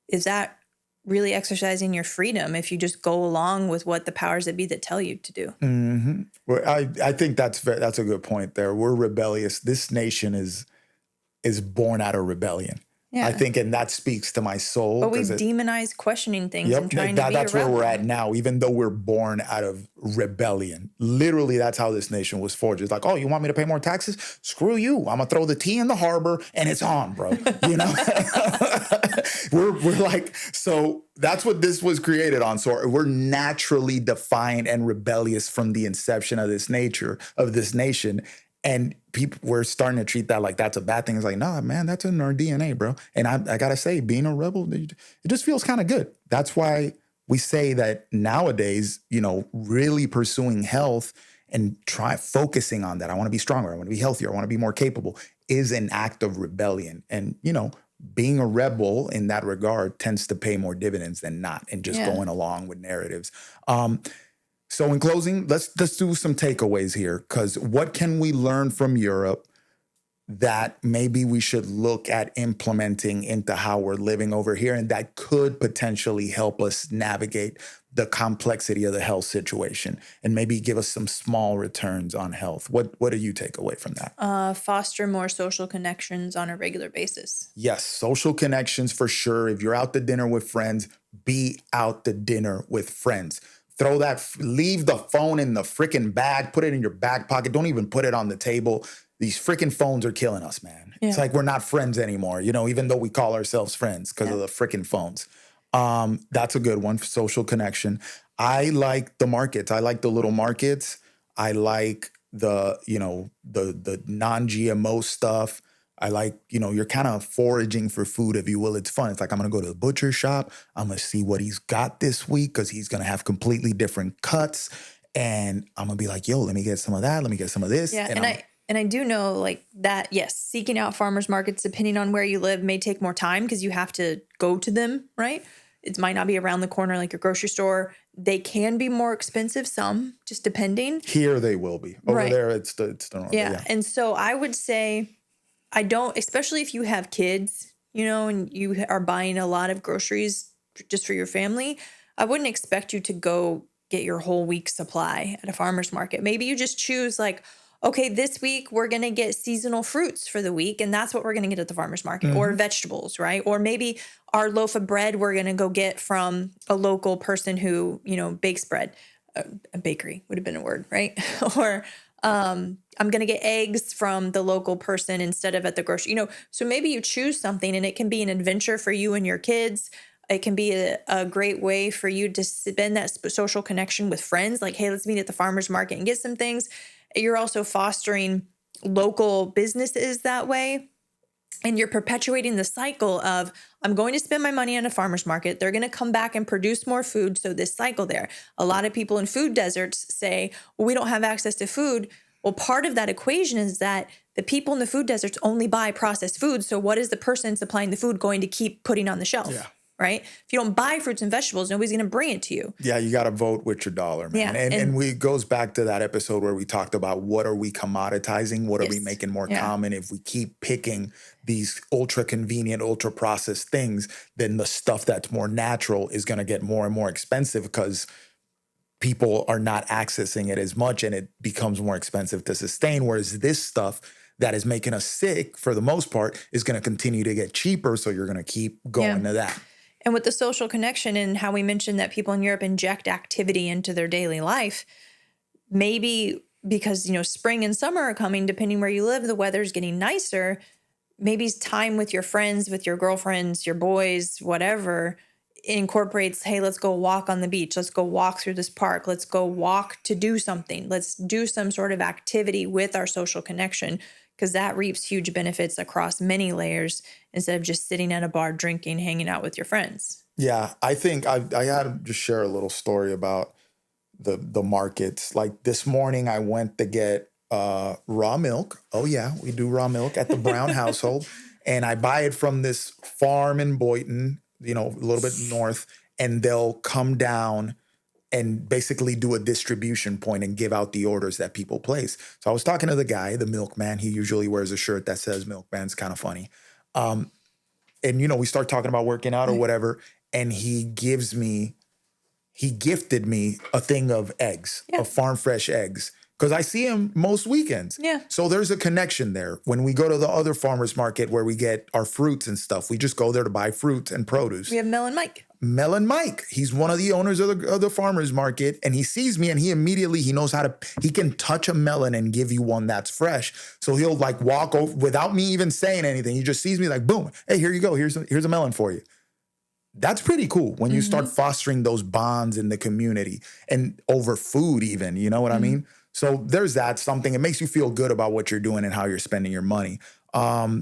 is that really exercising your freedom if you just go along with what the powers that be that tell you to do? Mm-hmm. Well, I think that's a good point there. We're rebellious. This nation is born out of rebellion. Yeah. I think, and that speaks to my soul. But we've demonized questioning things and trying to be that's where we're at now, even though we're born out of rebellion. Literally, that's how this nation was forged. It's like, oh, you want me to pay more taxes? Screw you. I'm going to throw the tea in the harbor and it's on, bro. We're like, so that's what this was created on. So we're naturally defiant and rebellious from the inception of this nation. And people, we're starting to treat that like that's a bad thing. It's like, nah, man, that's in our DNA, bro. And I got to say, being a rebel, it just feels kind of good. That's why we say that nowadays, really pursuing health and focusing on that. I want to be stronger. I want to be healthier. I want to be more capable is an act of rebellion. And, being a rebel in that regard tends to pay more dividends than not and just going along with narratives. So in closing, let's do some takeaways here, because what can we learn from Europe that maybe we should look at implementing into how we're living over here, and that could potentially help us navigate the complexity of the health situation and maybe give us some small returns on health? What do you take away from that? Foster more social connections on a regular basis. Yes, social connections for sure. If you're out to dinner with friends, be out to dinner with friends. Leave the phone in the freaking bag, put it in your back pocket. Don't even put it on the table. These freaking phones are killing us, man. Yeah. It's like we're not friends anymore, even though we call ourselves friends because of the freaking phones. That's a good one for social connection. I like the markets. I like the little markets. I like the non-GMO stuff. I like, you're kind of foraging for food, if you will. It's fun. It's like, I'm going to go to the butcher shop. I'm going to see what he's got this week because he's going to have completely different cuts. And I'm going to be like, yo, let me get some of that. Let me get some of this. Yeah. And I do know like that, yes, seeking out farmers markets, depending on where you live, may take more time because you have to go to them, right? It might not be around the corner like your grocery store. They can be more expensive, some, just depending. Here they will be. Over there, it's the normal. Yeah. And so I would say, especially if you have kids, and you are buying a lot of groceries just for your family, I wouldn't expect you to go get your whole week's supply at a farmer's market. Maybe you just choose like, okay, this week we're going to get seasonal fruits for the week, and that's what we're going to get at the farmer's market, or vegetables, right? Or maybe our loaf of bread we're going to go get from a local person who, bakes bread. A bakery would have been a word, right? Or I'm going to get eggs from the local person instead of at the grocery, So maybe you choose something, and it can be an adventure for you and your kids. It can be a great way for you to spend that social connection with friends. Like, hey, let's meet at the farmer's market and get some things. You're also fostering local businesses that way. And you're perpetuating the cycle of, I'm going to spend my money on a farmer's market. They're going to come back and produce more food. So this cycle there. A lot of people in food deserts say, well, we don't have access to food. Well, part of that equation is that the people in the food deserts only buy processed food. So what is the person supplying the food going to keep putting on the shelf? Yeah. Right? If you don't buy fruits and vegetables, nobody's going to bring it to you. Yeah, you got to vote with your dollar, man. Yeah, and it goes back to that episode where we talked about what are we commoditizing? What are we making more common? If we keep picking these ultra convenient, ultra processed things, then the stuff that's more natural is going to get more and more expensive because people are not accessing it as much and it becomes more expensive to sustain. Whereas this stuff that is making us sick for the most part is going to continue to get cheaper. So you're going to keep going to that. And with the social connection and how we mentioned that people in Europe inject activity into their daily life, maybe because, spring and summer are coming, depending where you live, the weather's getting nicer. Maybe time with your friends, with your girlfriends, your boys, whatever, incorporates, hey, let's go walk on the beach. Let's go walk through this park. Let's go walk to do something. Let's do some sort of activity with our social connection, because that reaps huge benefits across many layers instead of just sitting at a bar, drinking, hanging out with your friends. Yeah, I think I got to just share a little story about the markets. Like this morning, I went to get raw milk. Oh yeah, we do raw milk at the Brown household. And I buy it from this farm in Boynton, a little bit north, and they'll come down and basically do a distribution point and give out the orders that people place. So I was talking to the guy, the milkman. He usually wears a shirt that says milkman. It's kind of funny. And, we start talking about working out or whatever. And he gifted me a thing of eggs, of farm fresh eggs. Because I see him most weekends. Yeah. So there's a connection there. When we go to the other farmer's market where we get our fruits and stuff, we just go there to buy fruits and produce. We have Melon Mike. Melon Mike. He's one of the owners of the farmer's market. And he sees me and he knows he can touch a melon and give you one that's fresh. So he'll like walk over without me even saying anything. He just sees me like, boom, hey, here you go. Here's a melon for you. That's pretty cool when you start fostering those bonds in the community and over food even, you know what I mean? So there's that something. It makes you feel good about what you're doing and how you're spending your money. I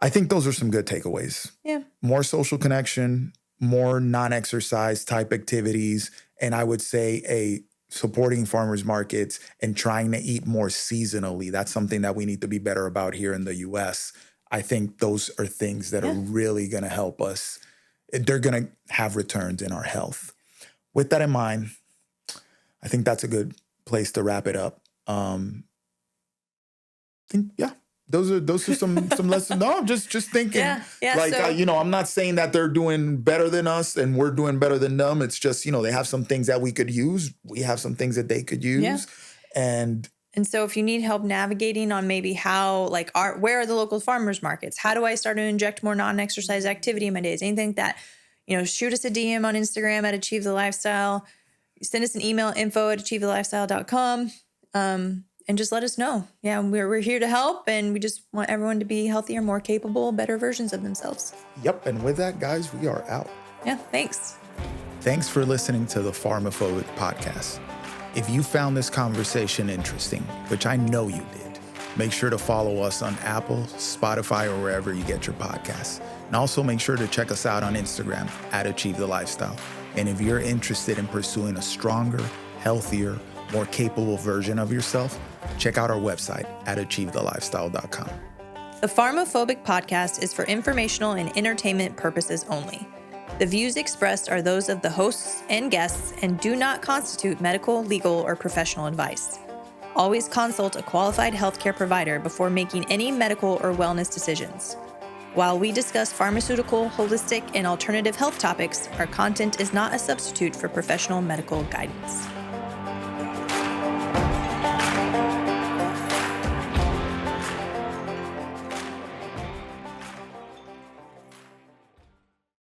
think those are some good takeaways. Yeah. More social connection, more non-exercise type activities. And I would say supporting farmers markets and trying to eat more seasonally. That's something that we need to be better about here in the US. I think those are things that are really going to help us. They're going to have returns in our health. With that in mind, I think that's a good place to wrap it up. I think, those are some lessons. No, I'm just thinking. I'm not saying that they're doing better than us and we're doing better than them. It's just, they have some things that we could use. We have some things that they could use. Yeah. And so if you need help navigating on maybe how, where are the local farmers markets? How do I start to inject more non-exercise activity in my days? Anything like that, shoot us a DM on Instagram at Achieve the Lifestyle. Send us an email, info@achievethelifestyle.com. And just let us know. Yeah, we're here to help, and we just want everyone to be healthier, more capable, better versions of themselves. Yep. And with that, guys, we are out. Yeah, thanks. Thanks for listening to the PharmaPhobic podcast. If you found this conversation interesting, which I know you did, make sure to follow us on Apple, Spotify, or wherever you get your podcasts. And also make sure to check us out on Instagram at Achieve the Lifestyle. And if you're interested in pursuing a stronger, healthier, more capable version of yourself, check out our website at achievethelifestyle.com. The PharmaPhobic podcast is for informational and entertainment purposes only. The views expressed are those of the hosts and guests and do not constitute medical, legal, or professional advice. Always consult a qualified healthcare provider before making any medical or wellness decisions. While we discuss pharmaceutical, holistic, and alternative health topics, our content is not a substitute for professional medical guidance.